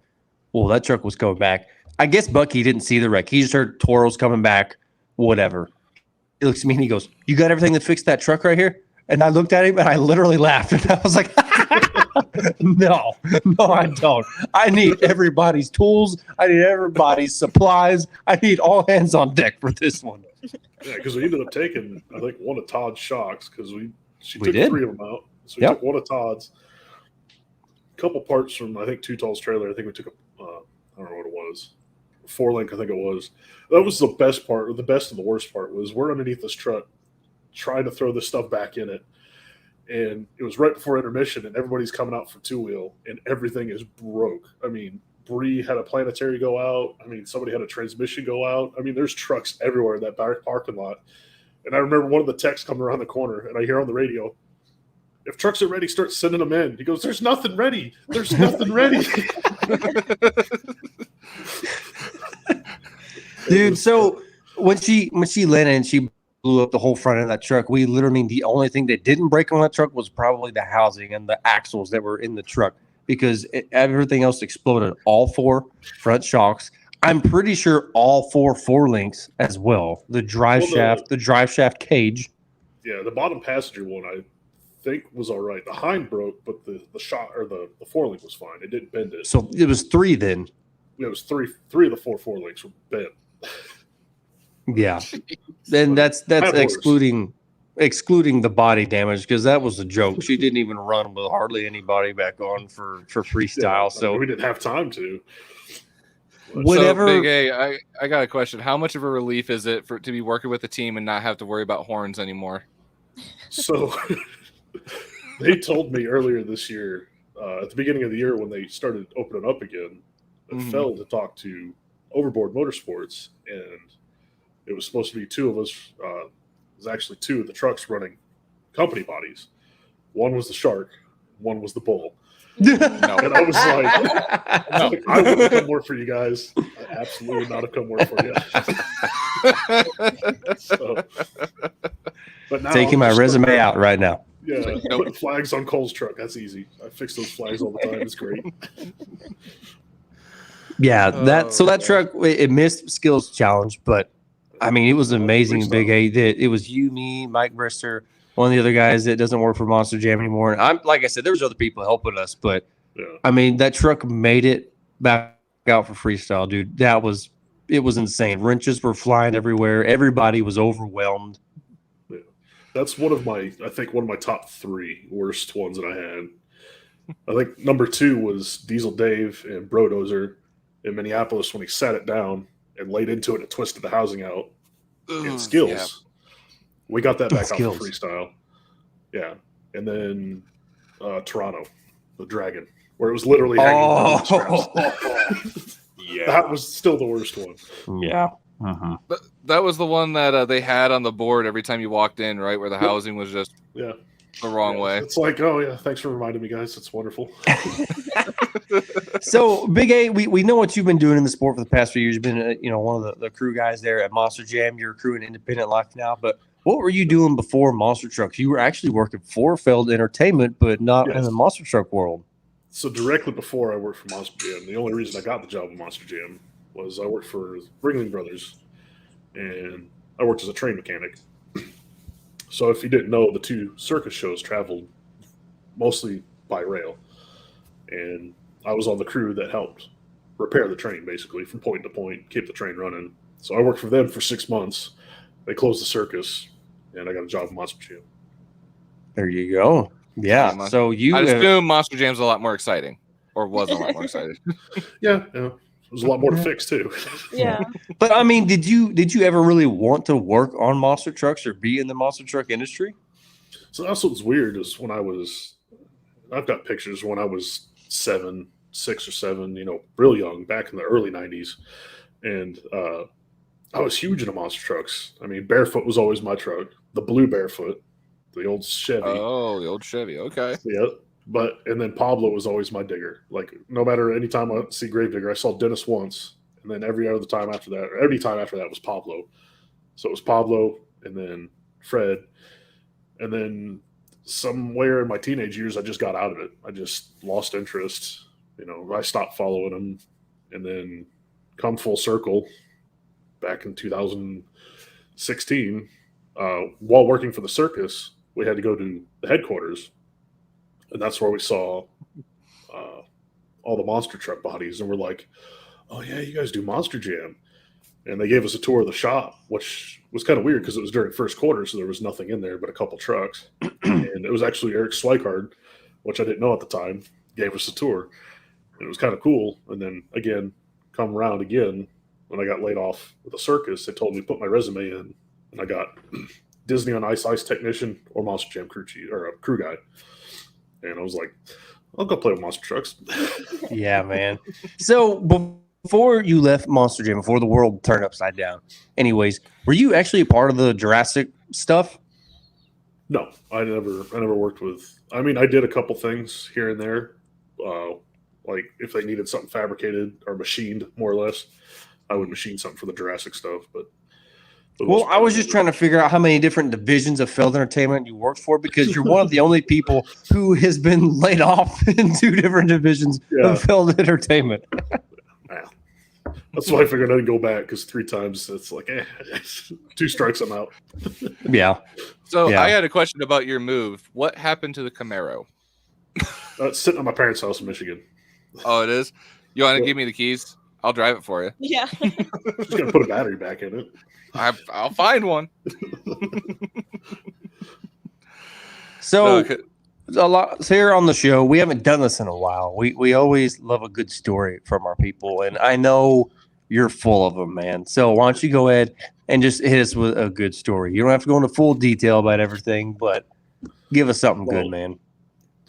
Well, that truck was going back. I guess Bucky didn't see the wreck. He just heard Toro's coming back, whatever. He looks at me and he goes, you got everything to fix that truck right here? And I looked at him and I literally laughed. And I was like, no, I don't. I need everybody's tools. I need everybody's supplies. I need all hands on deck for this one. Yeah, because we ended up taking, I think, one of Todd's shocks because she took did. 3 of them out. So we took one of Todd's, a couple parts from, I think, Too Tall's trailer. I think we took I don't know what it was, 4-link, I think it was. That was the best part, or the best and the worst part was we're underneath this truck trying to throw this stuff back in it. And it was right before intermission, and everybody's coming out for 2-wheel, and everything is broke. I mean, Bree had a planetary go out. I mean, somebody had a transmission go out. I mean, there's trucks everywhere in that parking lot. And I remember one of the techs coming around the corner, and I hear on the radio, if trucks are ready, start sending them in. He goes, there's nothing ready. There's nothing ready. Dude, so when she landed and she blew up the whole front of that truck, we literally, the only thing that didn't break on that truck was probably the housing and the axles that were in the truck, because everything else exploded. All 4 front shocks. I'm pretty sure all 4 links as well. The drive shaft cage. Yeah, the bottom passenger one, I think, was all right. The hind broke, but the shock, or the 4-link was fine. It didn't bend it. So it was 3 then. It was 3 of the 4 links were bent. Yeah, and that's excluding the body damage, because that was a joke. She didn't even run with hardly any body back on for freestyle. Yeah, so we didn't have time to. Whatever. So, Big A, I got a question. How much of a relief is it to be working with a team and not have to worry about horns anymore? So they told me earlier this year, at the beginning of the year when they started opening up again, I fell to talk to Overboard Motorsports, and it was supposed to be 2 of us. It was actually 2 of the trucks running company bodies. One was the Shark, one was the Bull. No. And I was like, I wouldn't come work for you guys. I absolutely would not have come work for you. So, but now taking my resume out right now. Yeah, putting flags on Cole's truck. That's easy. I fix those flags all the time. It's great. Yeah, that truck, it missed skills challenge, but I mean, it was amazing. Big A did. It was you, me, Mike Brister, one of the other guys that doesn't work for Monster Jam anymore. And I'm, like I said, there was other people helping us, but I mean, that truck made it back out for freestyle, dude. It was insane. Wrenches were flying everywhere. Everybody was overwhelmed. Yeah. That's one of my top 3 worst ones that I had. I think number 2 was Diesel Dave and Brodozer in Minneapolis when he sat it down and laid into it and twisted the housing out. And Skills. Yeah. We got that back out for freestyle. Yeah. And then Toronto, the Dragon, where it was literally hanging Yeah. That was still the worst one. Yeah. That was the one that they had on the board every time you walked in, right? Where the housing was just the wrong way. It's like, oh, yeah, thanks for reminding me, guys. It's wonderful. So, Big A, we know what you've been doing in the sport for the past few years. You've been, one of the crew guys there at Monster Jam. You're crewing Independent Life now. But what were you doing before Monster Trucks? You were actually working for Feld Entertainment, but not in the Monster Truck world. So directly before I worked for Monster Jam, the only reason I got the job at Monster Jam was I worked for Ringling Brothers, and I worked as a train mechanic. So if you didn't know, the 2 circus shows traveled mostly by rail, and I was on the crew that helped repair the train, basically, from point to point, keep the train running. So I worked for them for 6 months. They closed the circus, and I got a job at Monster Jam. There you go. Yeah. So I assume Monster Jam's a lot more exciting, or was a lot more exciting. Yeah. There's a lot more to fix too. Yeah. But I mean, did you ever really want to work on monster trucks or be in the monster truck industry? So that's what's weird is when I've got pictures when I was 6 or 7, real young, back in the early 90s. And I was huge into monster trucks. I mean, Barefoot was always my truck. The blue Barefoot, the old Chevy. Oh, the old Chevy. Okay. Yeah. And then Pablo was always my digger. Like, no matter any time I see Gravedigger, I saw Dennis once. And then every time after that was Pablo. So it was Pablo and then Fred. And then somewhere in my teenage years, I just got out of it. I just lost interest. I stopped following him. And then come full circle back in 2016, while working for the circus, we had to go to the headquarters. And that's where we saw all the monster truck bodies. And we're like, oh, yeah, you guys do Monster Jam. And they gave us a tour of the shop, which was kind of weird because it was during first quarter, so there was nothing in there but a couple trucks. And it was actually Eric Swikard, which I didn't know at the time, gave us a tour. And it was kind of cool. And then, again, come around again, when I got laid off with the circus, they told me to put my resume in. And I got Disney on Ice technician or Monster Jam crew guy. And I was like, I'll go play with monster trucks. Yeah, man. So before you left Monster Jam, before the world turned upside down, anyways, were you actually a part of the Jurassic stuff? No, I never worked with. I mean, I did a couple things here and there, like if they needed something fabricated or machined, more or less, I would machine something for the Jurassic stuff. But well, I was just trying to figure out how many different divisions of Feld Entertainment you worked for, because you're one of the only people who has been laid off in 2 different divisions of Feld Entertainment. Yeah. That's why I figured I'd go back, because 3 times it's like, 2 strikes, I'm out. Yeah. So I had a question about your move. What happened to the Camaro? It's sitting at my parents' house in Michigan. Oh, it is? You want to give me the keys? I'll drive it for you. Yeah. Just gonna put a battery back in it. I'll find one. So a lot here on the show, we haven't done this in a while. We always love a good story from our people, and I know you're full of them, man. So why don't you go ahead and just hit us with a good story? You don't have to go into full detail about everything, but give us something good, man.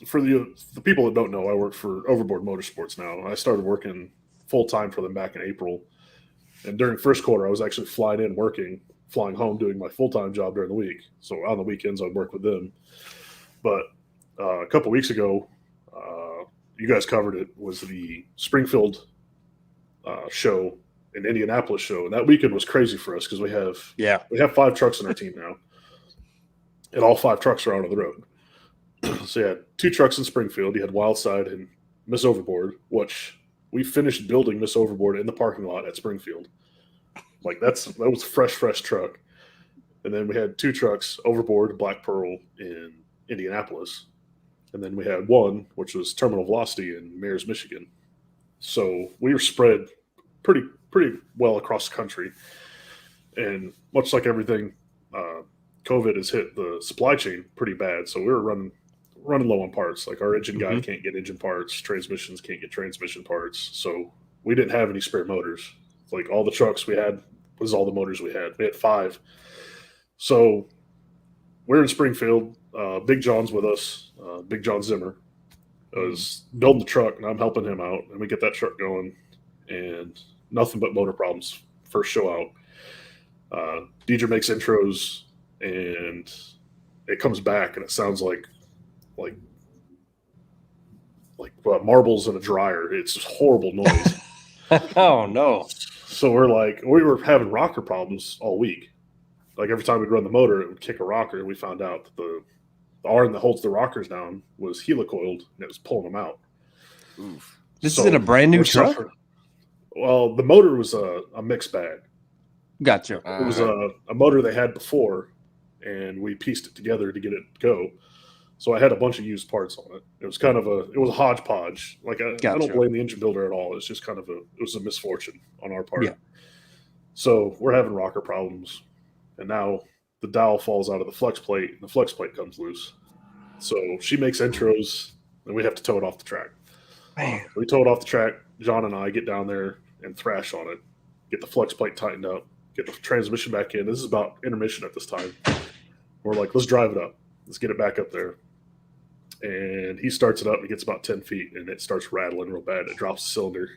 For the people that don't know, I work for Overboard Motorsports now. I started working full-time for them back in April. And during first quarter, I was actually flying in, working, flying home, doing my full-time job during the week. So on the weekends, I'd work with them. But a couple weeks ago, you guys covered it, was the Springfield show and Indianapolis show. And that weekend was crazy for us because we have 5 trucks in our team now. And all 5 trucks are out on the road. So you had 2 trucks in Springfield. You had Wildside and Miss Overboard, which we finished building Miss Overboard in the parking lot at Springfield. Like that was a fresh truck. And then we had 2 trucks, Overboard, Black Pearl in Indianapolis. And then we had 1, which was Terminal Velocity in Mears, Michigan. So we were spread pretty well across the country. And much like everything, COVID has hit the supply chain pretty bad. So we were running low on parts. Like our engine guy can't get engine parts, transmissions can't get transmission parts. So we didn't have any spare motors. Like all the trucks we had was all the motors we had. We had 5. So we're in Springfield. Big John's with us. Big John Zimmer is building the truck, and I'm helping him out. And we get that truck going, and nothing but motor problems. First show out. Deidre makes intros, and it comes back, and it sounds like marbles in a dryer. It's just horrible noise. Oh no! So we were having rocker problems all week. Like every time we'd run the motor, it would kick a rocker, and we found out that the arm that holds the rockers down was helicoiled, and it was pulling them out. Oof. This is in a brand new truck? Suffering. Well, the motor was a mixed bag. Gotcha. It was a motor they had before, and we pieced it together to get it to go. So I had a bunch of used parts on it. It was kind of a hodgepodge. Like I don't blame the engine builder at all. It's just it was a misfortune on our part. Yeah. So we're having rocker problems, and now the dowel falls out of the flex plate, and the flex plate comes loose. So she makes intros, and we have to tow it off the track. Man. We tow it off the track. John and I get down there and thrash on it, get the flex plate tightened up, get the transmission back in. This is about intermission at this time. We're like, let's drive it up. Let's get it back up there. And he starts it up. He gets about 10 feet, and it starts rattling real bad. It drops the cylinder.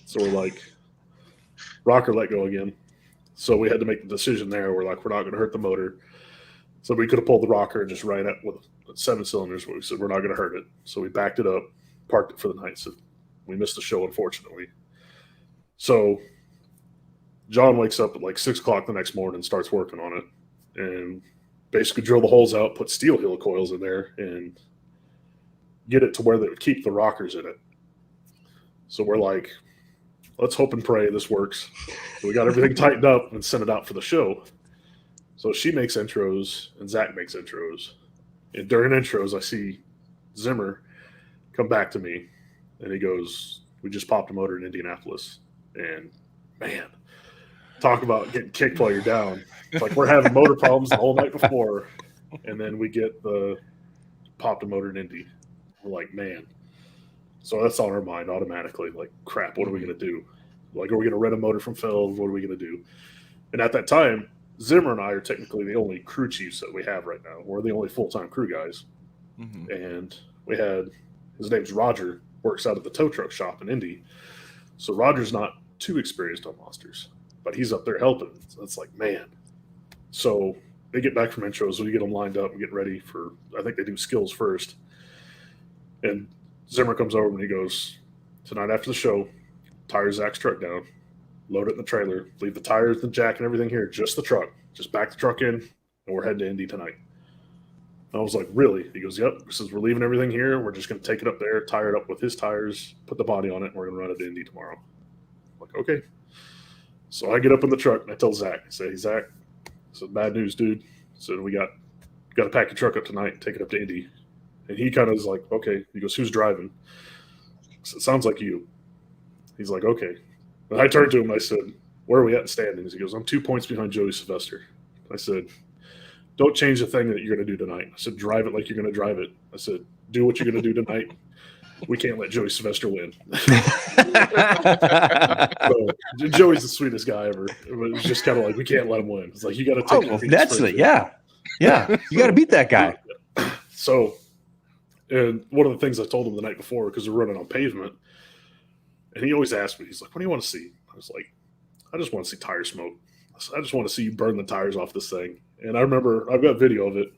So we're like, rocker let go again. So we had to make the decision there. We're like, we're not going to hurt the motor. So we could have pulled the rocker and just ran it with 7 cylinders. But we said, we're not going to hurt it. So we backed it up, parked it for the night. So we missed the show, unfortunately. So John wakes up at like 6 o'clock the next morning and starts working on it. And basically drill the holes out, put steel helicoils in there, and get it to where they would keep the rockers in it. So we're like, let's hope and pray this works. So we got everything tightened up and sent it out for the show. So she makes intros and Zach makes intros. And during intros, I see Zimmer come back to me and he goes, we just popped a motor in Indianapolis. And man, talk about getting kicked while you're down. It's like we're having motor problems the whole night before. And then we get the popped a motor in Indy. We're like, man. So that's on our mind automatically. Like, crap, what are we going to do? Like, are we going to rent a motor from Phil? What are we going to do? And at that time, Zimmer and I are technically the only crew chiefs that we have right now. We're the only full-time crew guys. Mm-hmm. And we had, his name's Roger, works out of the tow truck shop in Indy. So Roger's not too experienced on monsters, but he's up there helping. So it's like, man. So they get back from intros. We get them lined up and get ready for, I think they do skills first. And Zimmer comes over and he goes, tonight after the show, tire Zach's truck down, load it in the trailer, leave the tires, the jack, and everything here, just the truck. Just back the truck in, and we're heading to Indy tonight. And I was like, really? He goes, yep. He says, we're leaving everything here. We're just going to take it up there, tire it up with his tires, put the body on it, and we're going to run it to Indy tomorrow. I'm like, okay. So I get up in the truck, and I tell Zach, I say, hey, Zach, I said, bad news, dude. I said, we got to pack your truck up tonight and take it up to Indy. And he kind of is like, okay. He goes, who's driving? I said, sounds like you. He's like, okay. And I turned to him and I said, where are we at in standings? He goes, I'm 2 points behind Joey Sylvester. I said, don't change the thing that you're going to do tonight. I said, drive it like you're going to drive it. I said, do what you're going to do tonight. We can't let Joey Sylvester win. So, Joey's the sweetest guy ever. It was just kind of like, we can't let him win. It's like, you got to take it. Naturally, yeah. Yeah. You got to beat that guy. So, and one of the things I told him the night before, because we're running on pavement, and he always asked me, he's like, what do you want to see? I was like, I just want to see tire smoke. I just want to see you burn the tires off this thing. And I remember, I've got video of it.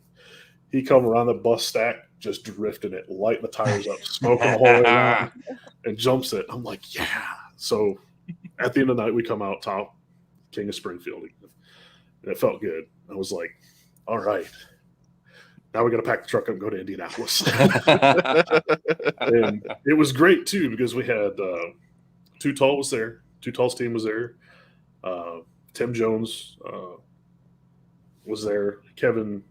He come around the bus stack, just drifting it, lighting the tires up, smoking the whole way around, and jumps it. I'm like, yeah. So at the end of the night, we come out top, King of Springfield. And it felt good. I was like, all right. Now we got to pack the truck up and go to Indianapolis. And it was great, too, because we had Too Tall was there. Too Tall's team was there. Tim Jones was there. Kevin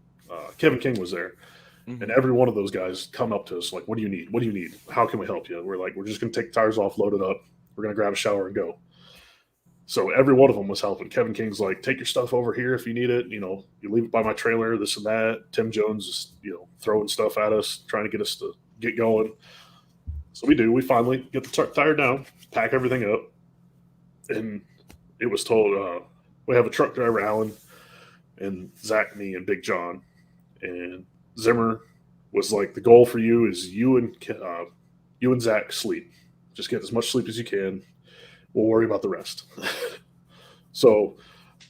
King was there. Mm-hmm. And every one of those guys come up to us like, what do you need? What do you need? How can we help you? We're like, we're just going to take the tires off, load it up. We're going to grab a shower and go. So every one of them was helping. Kevin King's like, take your stuff over here if you need it. You know, you leave it by my trailer, this and that. Tim Jones is, throwing stuff at us, trying to get us to get going. So we do. We finally get the tire down, pack everything up. And it was told, we have a truck driver, Alan, and Zach, me, and Big John. And Zimmer was like, the goal for you is you and Zach sleep. Just get as much sleep as you can. We'll worry about the rest. So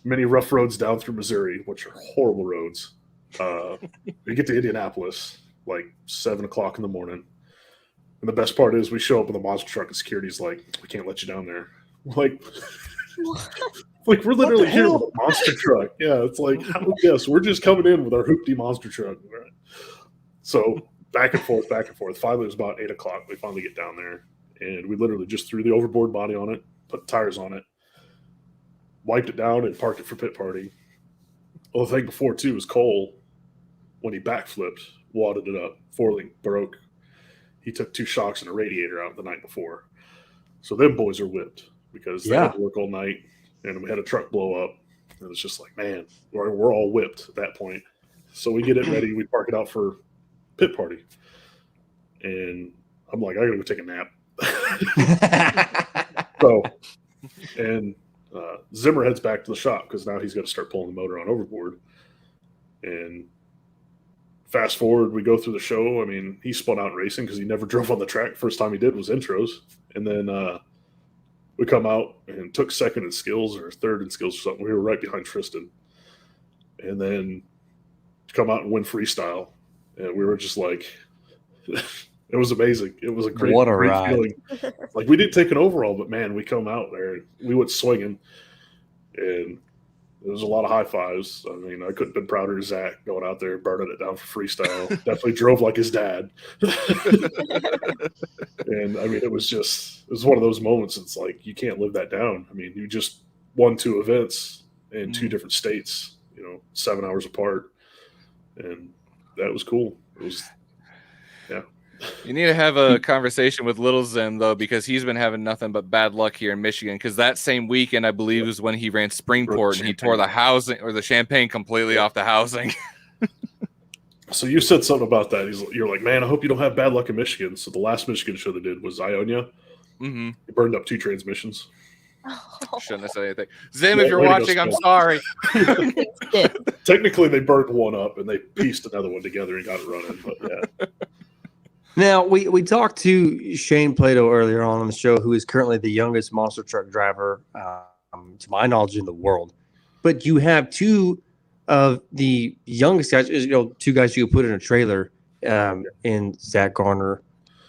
many rough roads down through Missouri, which are horrible roads. We get to Indianapolis like 7 o'clock in the morning. And the best part is we show up in the monster truck and security's like, we can't let you down there. Like we're literally here with a monster truck. Yeah, it's like, yes, we're just coming in with our hoopty monster truck. Right? So back and forth. Finally, it was about 8 o'clock. We finally get down there. And we literally just threw the overboard body on it, put tires on it, wiped it down, and parked it for pit party. Well, the thing before, too, was Cole, when he backflipped, wadded it up. Four-link broke. He took 2 shocks and a radiator out the night before. So them boys are whipped because they had to work all night, and we had a truck blow up. And it's just like, man, we're all whipped at that point. So we get it ready. We park it out for pit party. And I'm like, I got to go take a nap. So, and Zimmer heads back to the shop because now he's got to start pulling the motor on Overboard. And fast forward, we go through the show. I mean, he spun out racing because he never drove on the track. First time he did was intros. And then we come out and took second in skills or third in skills or something. We were right behind Tristan. And then come out and win freestyle. And we were just like, it was amazing. It was a great, great feeling. Like, we didn't take an overall, but man, we come out there and we went swinging. And there was a lot of high fives. I mean, I couldn't have been prouder of Zach going out there, burning it down for freestyle. Definitely drove like his dad. And I mean, it was one of those moments. It's like, you can't live that down. I mean, you just won 2 events in 2 different states, 7 hours apart. And that was cool. It was, yeah. You need to have a conversation with Little Zim, though, because he's been having nothing but bad luck here in Michigan. Because that same weekend, I believe, was when he ran Springport and he tore the housing or the champagne completely off the housing. So you said something about that. You're like, man, I hope you don't have bad luck in Michigan. So the last Michigan show they did was Ionia. Mm-hmm. It burned up 2 transmissions. Shouldn't have said anything. Zim, if you're watching, I'm sorry. Technically, they burned one up and they pieced another one together and got it running. But yeah. Now, we talked to Shane Plato earlier on the show, who is currently the youngest monster truck driver, to my knowledge, in the world. But you have 2 of the youngest guys, 2 guys you could put in a trailer, in Zach Garner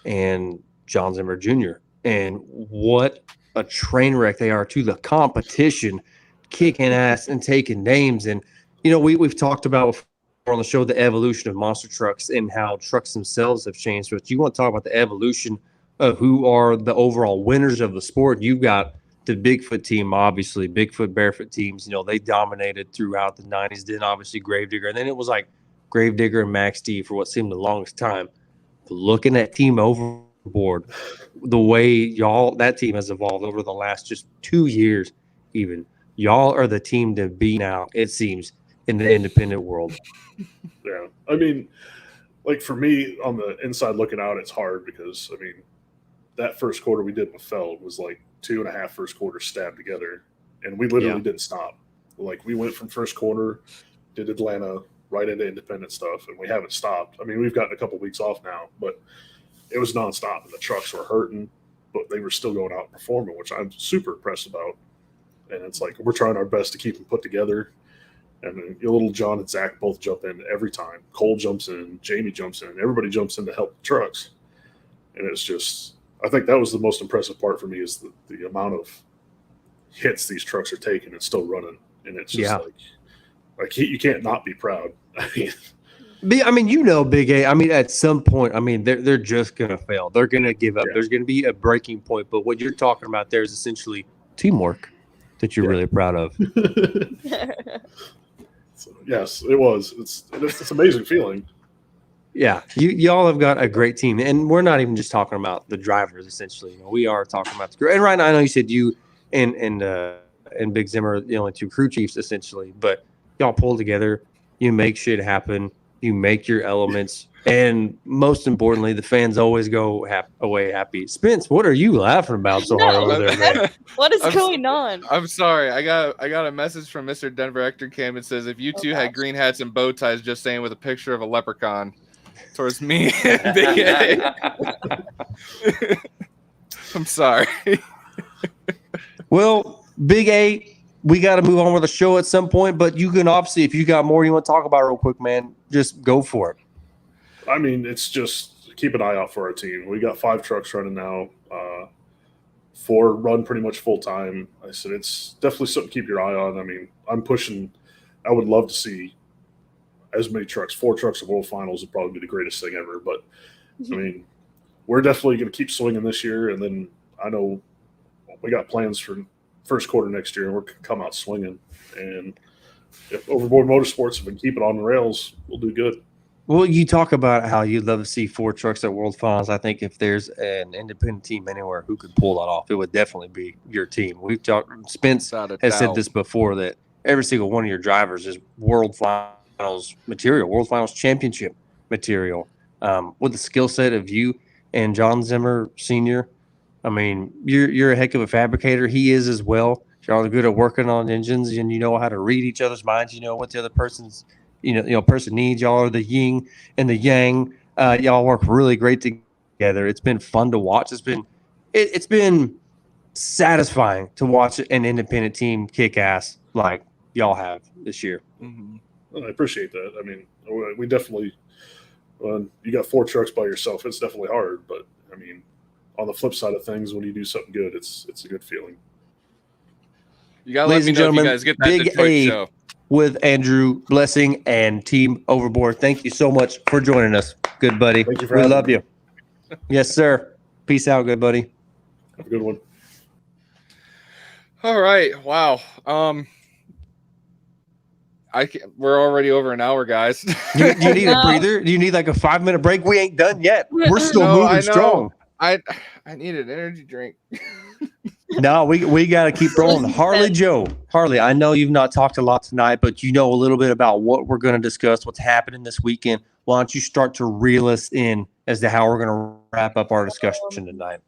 and John Zimmer Jr. And what a train wreck they are to the competition, kicking ass and taking names. And, we've talked about on the show the evolution of monster trucks and how trucks themselves have changed. But you want to talk about the evolution of who are the overall winners of the sport. You've got the Bigfoot team, obviously, Bigfoot, Barefoot teams. They dominated throughout the 90s. Then obviously Gravedigger. And then it was like Gravedigger and Max D for what seemed the longest time. But looking at Team Overboard, the way that team has evolved over the last just 2 years even. Y'all are the team to beat now, it seems, in the independent world. Yeah. I mean, like, for me, on the inside looking out, it's hard because, I mean, that first quarter we did with Feld was like 2.5 first quarters stabbed together, and we literally didn't stop. Like, we went from first quarter, did Atlanta, right into independent stuff, and we haven't stopped. I mean, we've gotten a couple weeks off now, but it was nonstop, and the trucks were hurting, but they were still going out and performing, which I'm super impressed about. And it's like, we're trying our best to keep them put together. And little John and Zach both jump in every time. Cole jumps in, Jamie jumps in, everybody jumps in to help the trucks. And it's just, I think that was the most impressive part for me, is the amount of hits these trucks are taking and still running. And it's just like you can't not be proud. I mean, Big A, I mean, at some point, I mean, they're just going to fail. They're going to give up. There's going to be a breaking point. But what you're talking about there is essentially teamwork that you're really proud of. So, yes, it was. It's an amazing feeling. Yeah, y'all have got a great team, and we're not even just talking about the drivers. Essentially, we are talking about the crew. And right now, I know you said you and Big Zimmer are the only 2 crew chiefs, essentially, but y'all pull together, you make shit happen, you make your elements, and most importantly, the fans always go away happy. Spence, what are you laughing about so hard over there, man? What is going on? I'm sorry. I got a message from Mr. Denver Hector Cam. It says, if you 2 had green hats and bow ties, just saying, with a picture of a leprechaun towards me and Big A. I'm sorry. Well, Big A, we got to move on with the show at some point, but you can obviously, if you got more you want to talk about real quick, man, just go for it. I mean, it's just keep an eye out for our team. We got 5 trucks running now. 4 run pretty much full time. I said it's definitely something to keep your eye on. I mean, I'm pushing. I would love to see as many trucks. 4 trucks at World Finals would probably be the greatest thing ever. But I mean, we're definitely going to keep swinging this year, and then I know we got plans for first quarter next year, and we're going to come out swinging. And if Overboard Motorsports, if we keep it on the rails, we'll do good. Well, you talk about how you'd love to see 4 trucks at World Finals. I think if there's an independent team anywhere who could pull that off, it would definitely be your team. We've talked. Spence has said this before, that every single one of your drivers is World Finals material, World Finals championship material. With the skill set of you and John Zimmer Sr., I mean, you're a heck of a fabricator. He is as well. Y'all are good at working on engines, and you know how to read each other's minds. You know what the other person's person needs. Y'all are the yin and the yang. Y'all work really great together. It's been fun to watch. It's been satisfying to watch an independent team kick ass like y'all have this year. Mhm. Well, I appreciate that. I mean, we definitely, when you got 4 trucks by yourself, it's definitely hard. But I mean, on the flip side of things, when you do something good, it's a good feeling. You gotta Ladies let me and know if gentlemen, you guys get that Big Detroit A show. with Andrew Blessing and Team Overboard. Thank you so much for joining us, good buddy. Thank you for We having love me. you. Yes, sir. Peace out, good buddy. Have a good one. All right. Wow. We're already over an hour, guys. Do you need a breather? Do you need like a 5-minute break? We ain't done yet. We're still No, I moving know. strong. I need an energy drink. No, we got to keep rolling. Harley, I know you've not talked a lot tonight, but you know a little bit about what we're going to discuss, what's happening this weekend. Why don't you start to reel us in as to how we're going to wrap up our discussion tonight?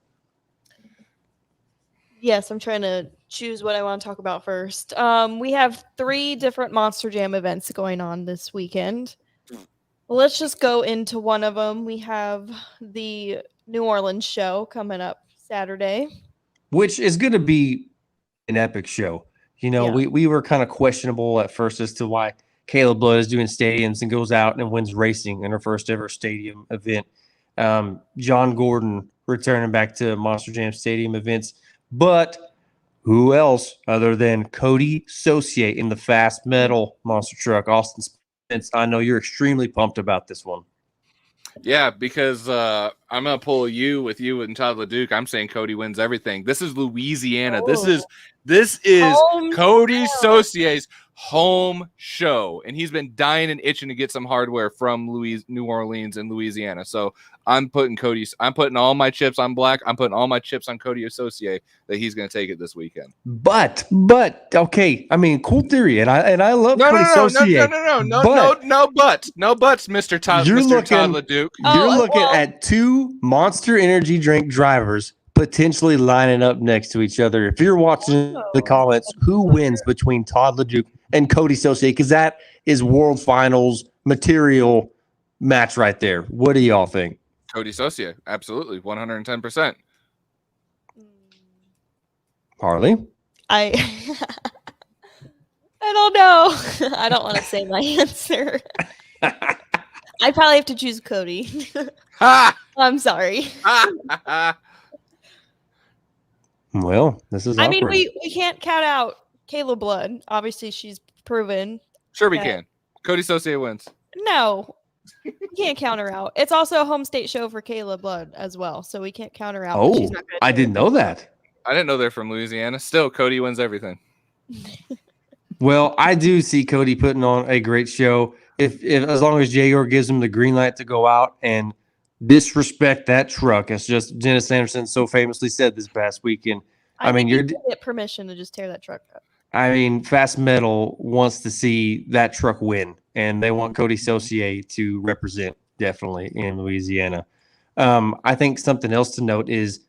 Yes, I'm trying to choose what I want to talk about first. We have 3 different Monster Jam events going on this weekend. Let's just go into one of them. We have the New Orleans show coming up Saturday. Which is going to be an epic show. Yeah. We were kind of questionable at first as to why Caleb Blood is doing stadiums and goes out and wins racing in her first ever stadium event. John Gordon returning back to Monster Jam stadium events. But who else other than Cody Saucier in the fast metal monster truck? Austin Spence, I know you're extremely pumped about this one. Yeah, because I'm gonna pull you and Todd LeDuc. I'm saying Cody wins everything. This is Louisiana. This is Home Cody show. Saucier's home show, and he's been dying and itching to get some hardware from New Orleans and Louisiana. So I'm putting all my chips on black. I'm putting all my chips on Cody Saucier that he's gonna take it this weekend. But okay, I mean, cool theory, and I love Cody Saucier. No buts, Mr. Todd LeDuc. You're looking at 2 Monster Energy drink drivers potentially lining up next to each other. If you're watching the comments, who wins between Todd LeDuc and Cody Saucier? Because that is World Finals material match right there. What do y'all think? Cody Saucier, absolutely, 110%. Harley? I don't know. I don't want to say my answer. I probably have to choose Cody. Ha! I'm sorry. Well, this is I awkward. mean, we can't count out Caleb Blood. Obviously, she's proven. Sure we can. Cody Saucier wins. No, we can't count her out. It's also a home state show for Caleb Blood as well, so we can't count her out. Oh, she's not gonna I do didn't it. know that. I didn't know they're from Louisiana. Still, Cody wins everything. Well, I do see Cody putting on a great show. If as long as Jayor gives him the green light to go out and disrespect that truck, as just Dennis Anderson so famously said this past weekend. I mean, you get permission to just tear that truck up. I mean, Fast Metal wants to see that truck win, and they want Cody Saucier to represent definitely in Louisiana. I think something else to note is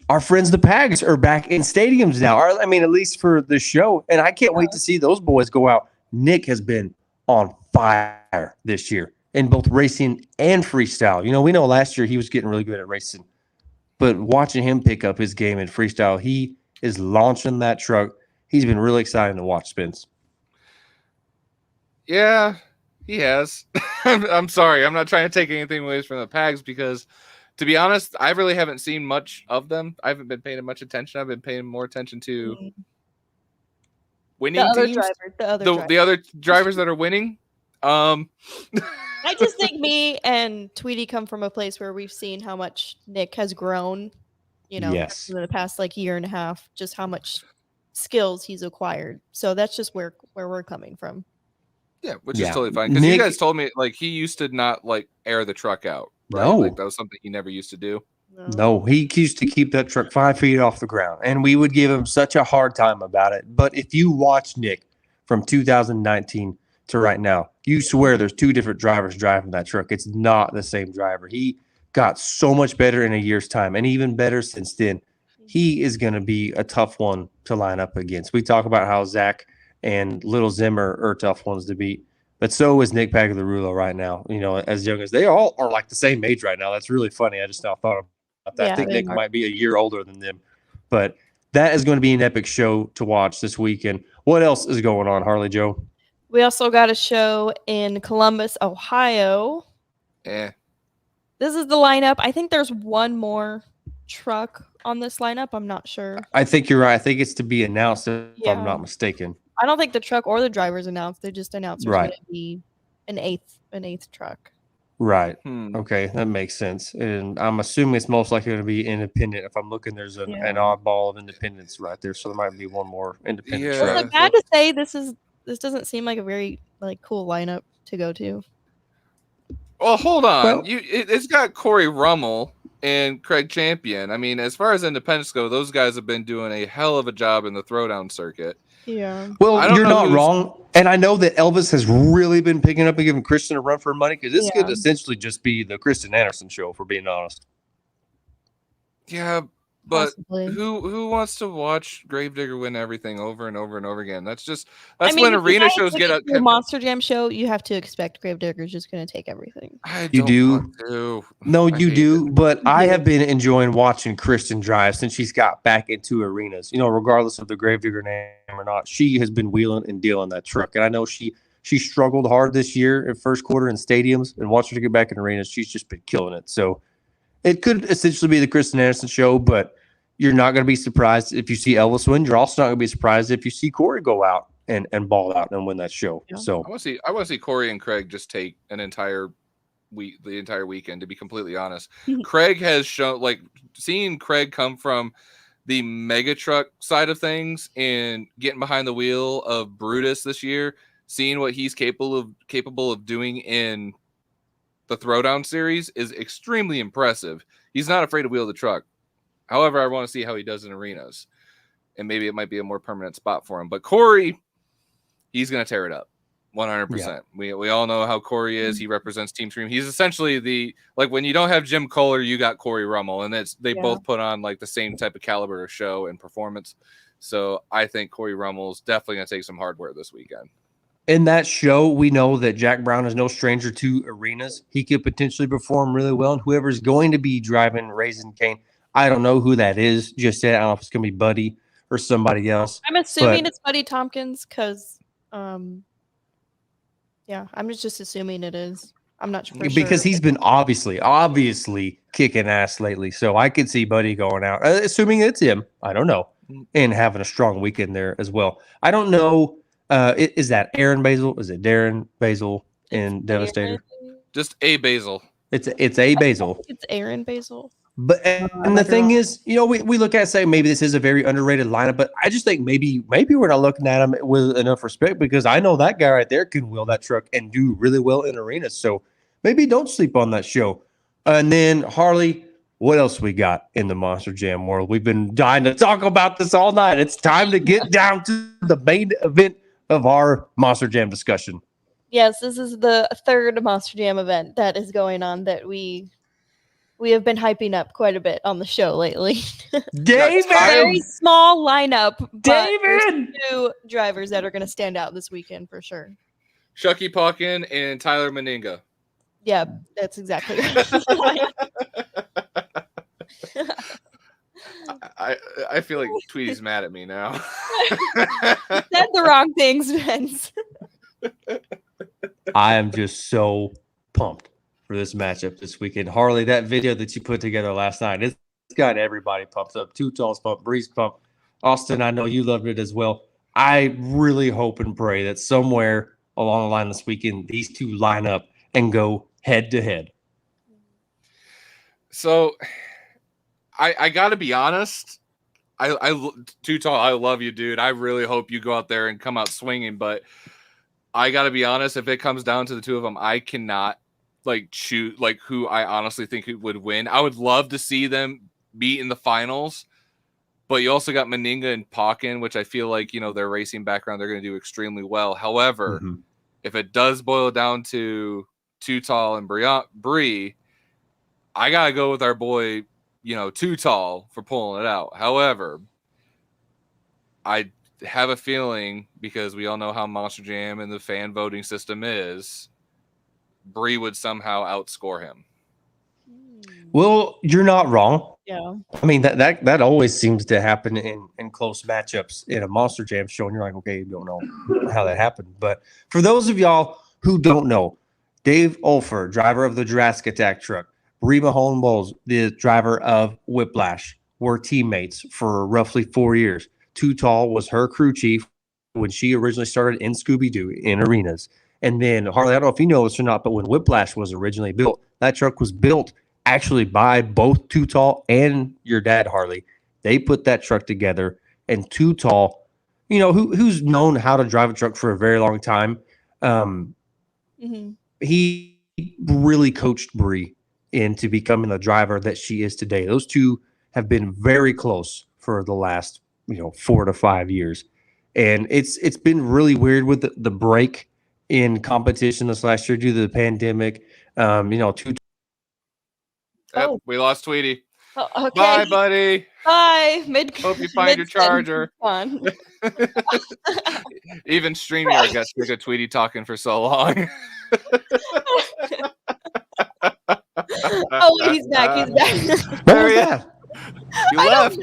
our friends the Pags are back in stadiums now. I mean, at least for the show, and I can't wait to see those boys go out. Nick has been on fire this year in both racing and freestyle. We know last year he was getting really good at racing, but watching him pick up his game in freestyle, he is launching that truck. He's been really exciting to watch, Spence. Yeah, he has. I'm sorry. I'm not trying to take anything away from the Pags because, to be honest, I really haven't seen much of them. I haven't been paying much attention. I've been paying more attention to winning teams. The other drivers that are winning. I just think me and Tweety come from a place where we've seen how much Nick has grown, yes, in the past year and a half, just how much skills he's acquired. So that's just where we're coming from. Yeah, which is totally fine. Because you guys told me he used to not air the truck out. Right? No, that was something he never used to do. No, he used to keep that truck 5 feet off the ground, and we would give him such a hard time about it. But if you watch Nick from 2019 to right now, you swear there's 2 different drivers driving that truck. It's not the same driver. He got so much better in a year's time, and even better since then. He is going to be a tough one to line up against. We talk about how Zach and Little Zimmer are tough ones to beat, but so is Nick Pagliarulo right now. As young as they all are, like the same age right now. That's really funny. I just now thought about that. Yeah, I think they Nick are. might be a year older than them, but that is going to be an epic show to watch this weekend. What else is going on, Harley Joe? We also got a show in Columbus, Ohio. Eh. This is the lineup. I think there's one more truck on this lineup. I'm not sure. I think you're right. I think it's to be announced if Yeah. I'm not mistaken. I don't think the truck or the drivers announced. They just announced there's Right. going to be an eighth truck. Right. Hmm. Okay, that makes sense. And I'm assuming it's most likely going to be independent. If I'm looking, there's an oddball of independence right there. So there might be one more independent Yeah. Is truck. it bad to say this doesn't seem like a very cool lineup to go to? Well, hold on. Well- It's got Corey Rummel and Craig Champion. I mean, as far as independents go, those guys have been doing a hell of a job in the throwdown circuit. Yeah. I Well, don't you're know not who's- wrong. And I know that Elvis has really been picking up and giving Christian a run for money because this Yeah. could essentially just be the Kristen Anderson show, for being honest. Yeah, but Possibly. who wants to watch Gravedigger win everything over and over and over again? That's I when mean, if arena you shows take get it up. to a Monster Jam show, you have to expect Gravedigger's just going to take everything. I You don't do? want to. No, I you hate do. it. But You I do. have been enjoying watching Kristen drive since she's got back into arenas. Regardless of the Gravedigger name or not, she has been wheeling and dealing that truck. And I know she struggled hard this year in first quarter in stadiums, and watch her get back in arenas. She's just been killing it. So it could essentially be the Kristen Anderson show, but you're not going to be surprised if you see Elvis win. You're also not going to be surprised if you see Corey go out and ball out and win that show. Yeah. So I want to see Corey and Craig just take the entire weekend. To be completely honest, Craig has shown, seeing Craig come from the mega truck side of things and getting behind the wheel of Brutus this year, seeing what he's capable of doing in the Throwdown series is extremely impressive. He's not afraid to wheel the truck. However, I want to see how he does in arenas, and maybe it might be a more permanent spot for him. But Corey, he's going to tear it up 100%. We all know how Corey is. He represents Team Scream. He's essentially when you don't have Jim Kohler, you got Corey Rummel, and they both put on the same type of caliber of show and performance. So I think Corey Rummel's definitely going to take some hardware this weekend. in that show, we know that Jack Brown is no stranger to arenas. He could potentially perform really well, and whoever's going to be driving Raising Cane, I don't know who that is just yet. I don't know if it's going to be Buddy or somebody else. I'm assuming But- it's Buddy Tompkins because, I'm just assuming it is. I'm not sure. Because he's been obviously kicking ass lately. So I could see Buddy going out, assuming it's him. I don't know. And having a strong weekend there as well. I don't know. Is that Aaron Basil? Is it Darren Basil in Devastator? Just a Basil. It's a Basil. It's Aaron Basil. But and the thing is, we look at it, say maybe this is a very underrated lineup, but I just think maybe we're not looking at him with enough respect because I know that guy right there can wheel that truck and do really well in arenas. So maybe don't sleep on that show. And then Harley, what else we got in the Monster Jam world? We've been dying to talk about this all night. It's time to get down to the main event of our Monster Jam discussion. Yes, this is the third Monster Jam event that is going on that we have been hyping up quite a bit on the show lately. David! Very small lineup, but there's David! 2 drivers that are going to stand out this weekend for sure. Shucky Pawkin and Tyler Meninga. Yeah, that's exactly right. I feel like Tweety's mad at me now. Said the wrong things, Vince. I am just so pumped for this matchup this weekend. Harley, that video that you put together last night, it's got everybody pumped up. Too Tall's pumped, Breeze pumped. Austin, I know you loved it as well. I really hope and pray that somewhere along the line this weekend, these two line up and go head to head. So I got to be honest. Too Tall, I love you, dude. I really hope you go out there and come out swinging, but I got to be honest. If it comes down to the two of them, I cannot choose who I honestly think would win. I would love to see them be in the finals, but you also got Meninga and Pawkin, which I feel like, their racing background, they're going to do extremely well. However, if it does boil down to Too Tall and Bree, I got to go with our boy, Too Tall for pulling it out. However, have a feeling, because we all know how Monster Jam and the fan voting system is, Bree would somehow outscore him. Well, you're not wrong. Yeah. I mean, that always seems to happen in close matchups in a Monster Jam show, and you're like, okay, you don't know how that happened. But for those of y'all who don't know, Dave Olfer, driver of the Jurassic Attack truck, Bree Mahone-Bowles, the driver of Whiplash, were teammates for roughly 4 years. Too Tall was her crew chief when she originally started in Scooby-Doo in arenas. And then, Harley, I don't know if you know this or not, but when Whiplash was originally built, that truck was built actually by both Too Tall and your dad, Harley. They put that truck together, and Too Tall, you know, who's known how to drive a truck for a very long time, he really coached Bree into becoming the driver that she is today. Those two have been very close for the last, 4 to 5 years. And it's been really weird with the break in competition this last year due to the pandemic. We lost Tweety. Oh, okay. Bye, buddy. Bye. Hope you find your charger. Even StreamYard got sick of Tweety talking for so long. Oh, he's back. He's back. What was that? You left.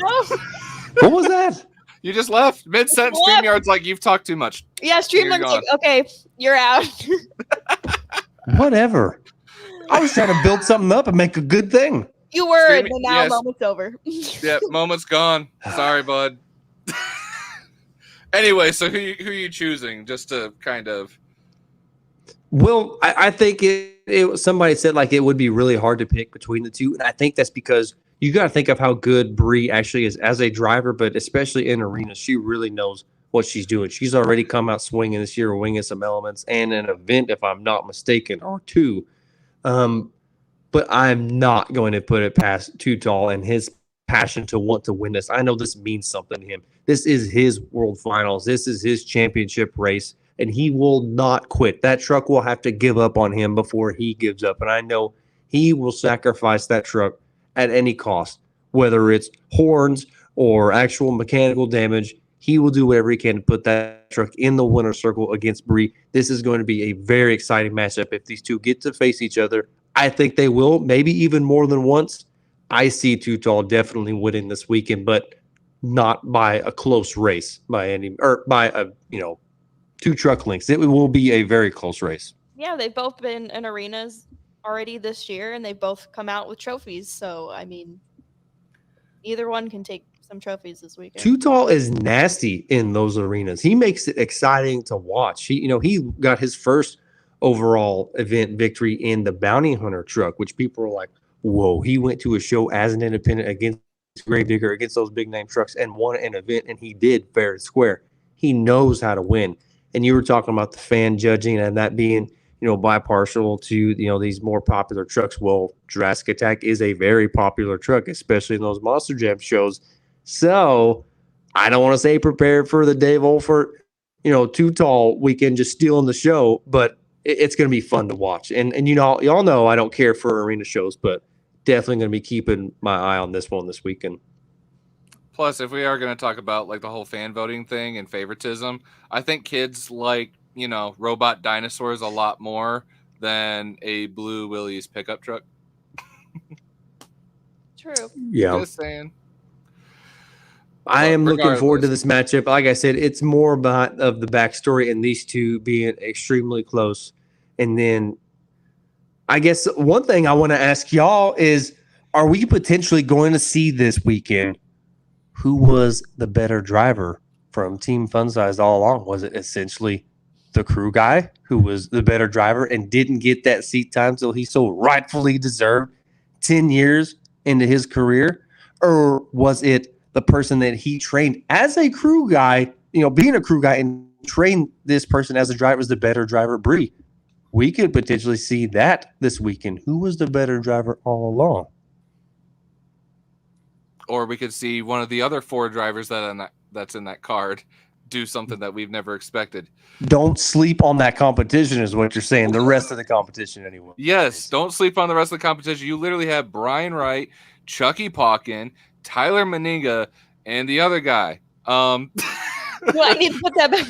What was that? You just left mid-sentence. StreamYard's like, you've talked too much. Yeah, StreamYard's like, okay, you're out. Whatever. I was trying to build something up and make a good thing. You were, but now moment's over. Yeah, moment's gone. Sorry, bud. Anyway, so who are you choosing? Just to kind of. Well, I think somebody said like it would be really hard to pick between the two, and I think that's because you got to think of how good Bree actually is as a driver, but especially in arenas, she really knows what she's doing. She's already come out swinging this year, winging some elements, and an event, if I'm not mistaken, or two. But I'm not going to put it past Too Tall and his passion to want to win this. I know this means something to him. This is his world finals. This is his championship race, and he will not quit. That truck will have to give up on him before he gives up. And I know he will sacrifice that truck at any cost, whether it's horns or actual mechanical damage. He will do whatever he can to put that truck in the winner's circle against Bree. This is going to be a very exciting matchup. If these two get to face each other, I think they will, maybe even more than once. I see Too Tall definitely winning this weekend, but not by a close race by two truck lengths. It will be a very close race. Yeah, they've both been in arenas already this year, and they've both come out with trophies. So, I mean, either one can take some trophies this weekend. Too Tall is nasty in those arenas. He makes it exciting to watch. He got his first overall event victory in the Bounty Hunter truck, which people are like, whoa, he went to a show as an independent against Gravedigger, against those big name trucks, and won an event, and he did fair and square. He knows how to win. And you were talking about the fan judging and that being, bipartial to, these more popular trucks. Well, Jurassic Attack is a very popular truck, especially in those Monster Jam shows. So I don't want to say prepare for the Dave Olfert, Too Tall weekend just stealing the show, but it's going to be fun to watch. And y'all know I don't care for arena shows, but definitely going to be keeping my eye on this one this weekend. Plus, if we are going to talk about like the whole fan voting thing and favoritism, I think kids like, robot dinosaurs a lot more than a Blue Willie's pickup truck. True. Yeah. Just saying. I am looking forward to this matchup. Like I said, it's more about of the backstory and these two being extremely close. And then I guess one thing I want to ask y'all is, are we potentially going to see this weekend who was the better driver from Team Fun Size all along? Was it essentially the crew guy who was the better driver and didn't get that seat time till he so rightfully deserved 10 years into his career? Or was it the person that he trained as a crew guy, being a crew guy and trained this person as a driver was the better driver, Bree? We could potentially see that this weekend. Who was the better driver all along? Or we could see one of the other 4 drivers that's in that card do something that we've never expected. Don't sleep on that competition is what you're saying. The rest of the competition anyway. Yes, don't sleep on the rest of the competition. You literally have Brian Wright, Chucky Pauken, Tyler Meninga, and the other guy. Well, I need to put that back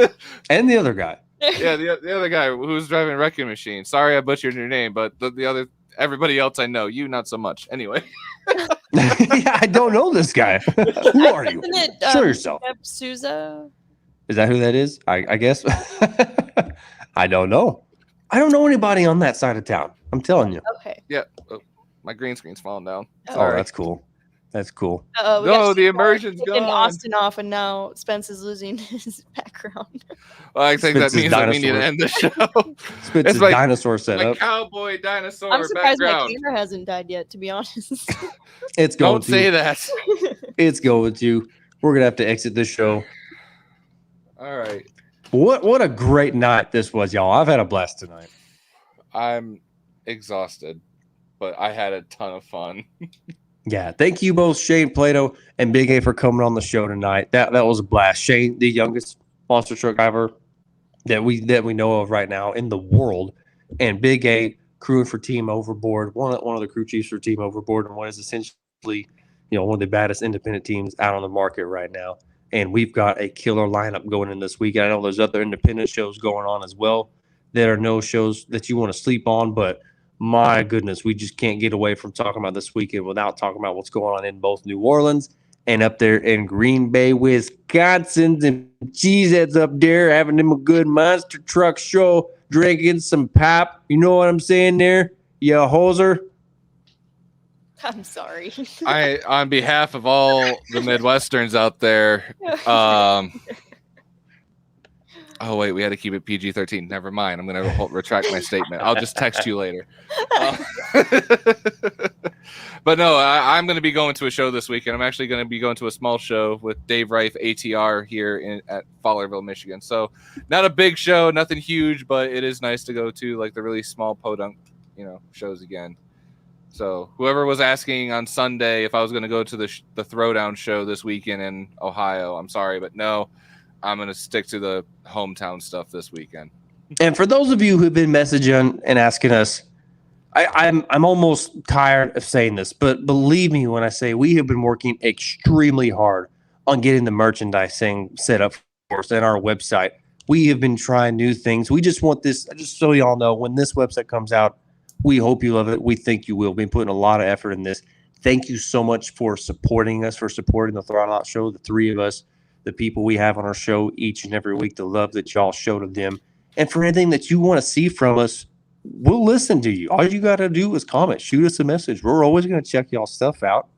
up. And the other guy. Yeah, the other guy who's driving a wrecking machine. Sorry, I butchered your name, but the other everybody else I know, you not so much. Anyway. Yeah, I don't know this guy. Who are you? Isn't it, Show yourself. Jeff Souza? Is that who that is? I guess. I don't know. I don't know anybody on that side of town. I'm telling you. Okay. Yeah. Oh, my green screen's falling down. Oh, Sorry. that's cool. That's cool. Uh-oh, we No, got the Steve immersion's taking gone. Austin off, and now Spence is losing his background. Well, I think that Spence's means that we need to dinosaur. end the show. Spence's It's like- dinosaur My setup. cowboy dinosaur I'm surprised my background. camera hasn't died yet, to be honest. It's going Don't to. say that. It's going to. We're gonna have to exit this show. All right. What a great night this was, y'all. I've had a blast tonight. I'm exhausted, but I had a ton of fun. Yeah, thank you both, Shane Plato and Big A, for coming on the show tonight. That was a blast. Shane, the youngest monster truck driver that we know of right now in the world, and Big A crewing for Team Overboard, one of the crew chiefs for Team Overboard, and what is essentially one of the baddest independent teams out on the market right now. And we've got a killer lineup going in this week. I know there's other independent shows going on as well. There are no shows that you want to sleep on, but my goodness, we just can't get away from talking about this weekend without talking about what's going on in both New Orleans and up there in Green Bay, Wisconsin. And cheeseheads up there having them a good monster truck show, drinking some pop. You know what I'm saying there? You hoser. I'm sorry. On behalf of all the Midwesterns out there, oh wait, we had to keep it PG-13. Never mind. I'm gonna retract my statement. I'll just text you later. But no, I'm gonna be going to a show this weekend. I'm actually gonna be going to a small show with Dave Reif, ATR, here at Fowlerville, Michigan. So not a big show, nothing huge, but it is nice to go to like the really small podunk, shows again. So whoever was asking on Sunday if I was going to go to the Throwdown show this weekend in Ohio, I'm sorry, but no, I'm going to stick to the hometown stuff this weekend. And for those of you who've been messaging and asking us, I'm almost tired of saying this, but believe me when I say we have been working extremely hard on getting the merchandising set up for us and our website. We have been trying new things. We just want this, just so y'all know, when this website comes out, we hope you love it. We think you will. We've been putting a lot of effort in this. Thank you so much for supporting us, for supporting the Throttle Out Show, the three of us, the people we have on our show each and every week, the love that y'all show to them. And for anything that you want to see from us, we'll listen to you. All you got to do is comment, shoot us a message. We're always going to check y'all stuff out.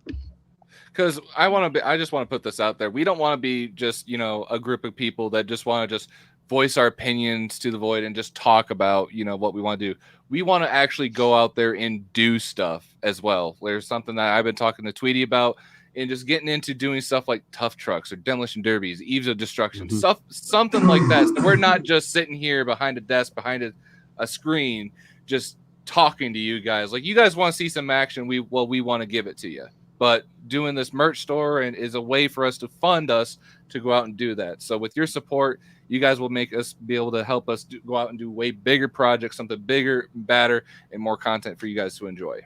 Because I just want to put this out there. We don't want to be just, a group of people that just want to just voice our opinions to the void and just talk about, what we want to do. We want to actually go out there and do stuff as well. There's something that I've been talking to Tweety about and just getting into doing stuff like tough trucks or demolition derbies, eaves of destruction, stuff, something like that. So we're not just sitting here behind a desk, behind a screen, just talking to you guys. Like, you guys want to see some action. We want to give it to you. But doing this merch store is a way for us to fund us to go out and do that. So with your support, you guys will make us be able to help us go out and do way bigger projects, something bigger, badder, and more content for you guys to enjoy.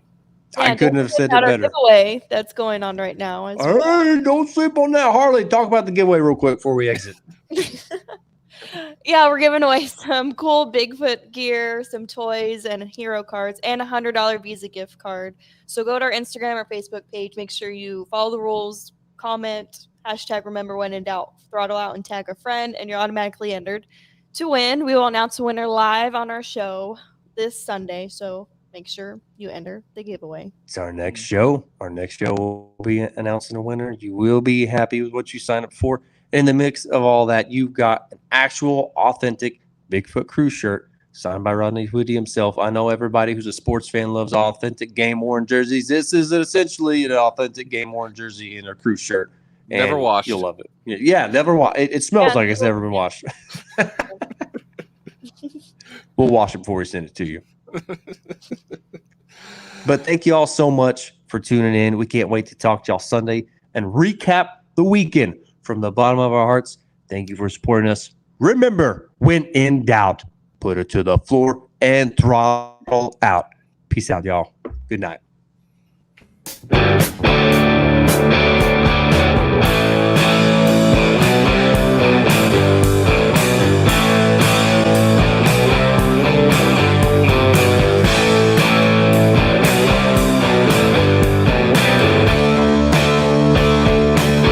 Yeah, I couldn't have said it our better. giveaway that's going on right now. As well. Hey, don't sleep on that. Harley, talk about the giveaway real quick before we exit. Yeah, we're giving away some cool Bigfoot gear, some toys, and hero cards, and a $100 Visa gift card. So go to our Instagram or Facebook page. Make sure you follow the rules, comment, hashtag remember when in doubt, throttle out, and tag a friend, and you're automatically entered to win. We will announce the winner live on our show this Sunday. So make sure you enter the giveaway. It's our next show. Our next show will be announcing a winner. You will be happy with what you signed up for. In the mix of all that, you've got an actual, authentic Bigfoot crew shirt signed by Rodney Hoodie himself. I know everybody who's a sports fan loves authentic game-worn jerseys. This is essentially an authentic game-worn jersey in a crew shirt. And Never washed. You'll love it. Yeah, never washed. It smells like it's never been washed. We'll wash it before we send it to you. But thank you all so much for tuning in. We can't wait to talk to y'all Sunday and recap the weekend from the bottom of our hearts. Thank you for supporting us. Remember, when in doubt, put it to the floor and throttle out. Peace out, y'all. Good night.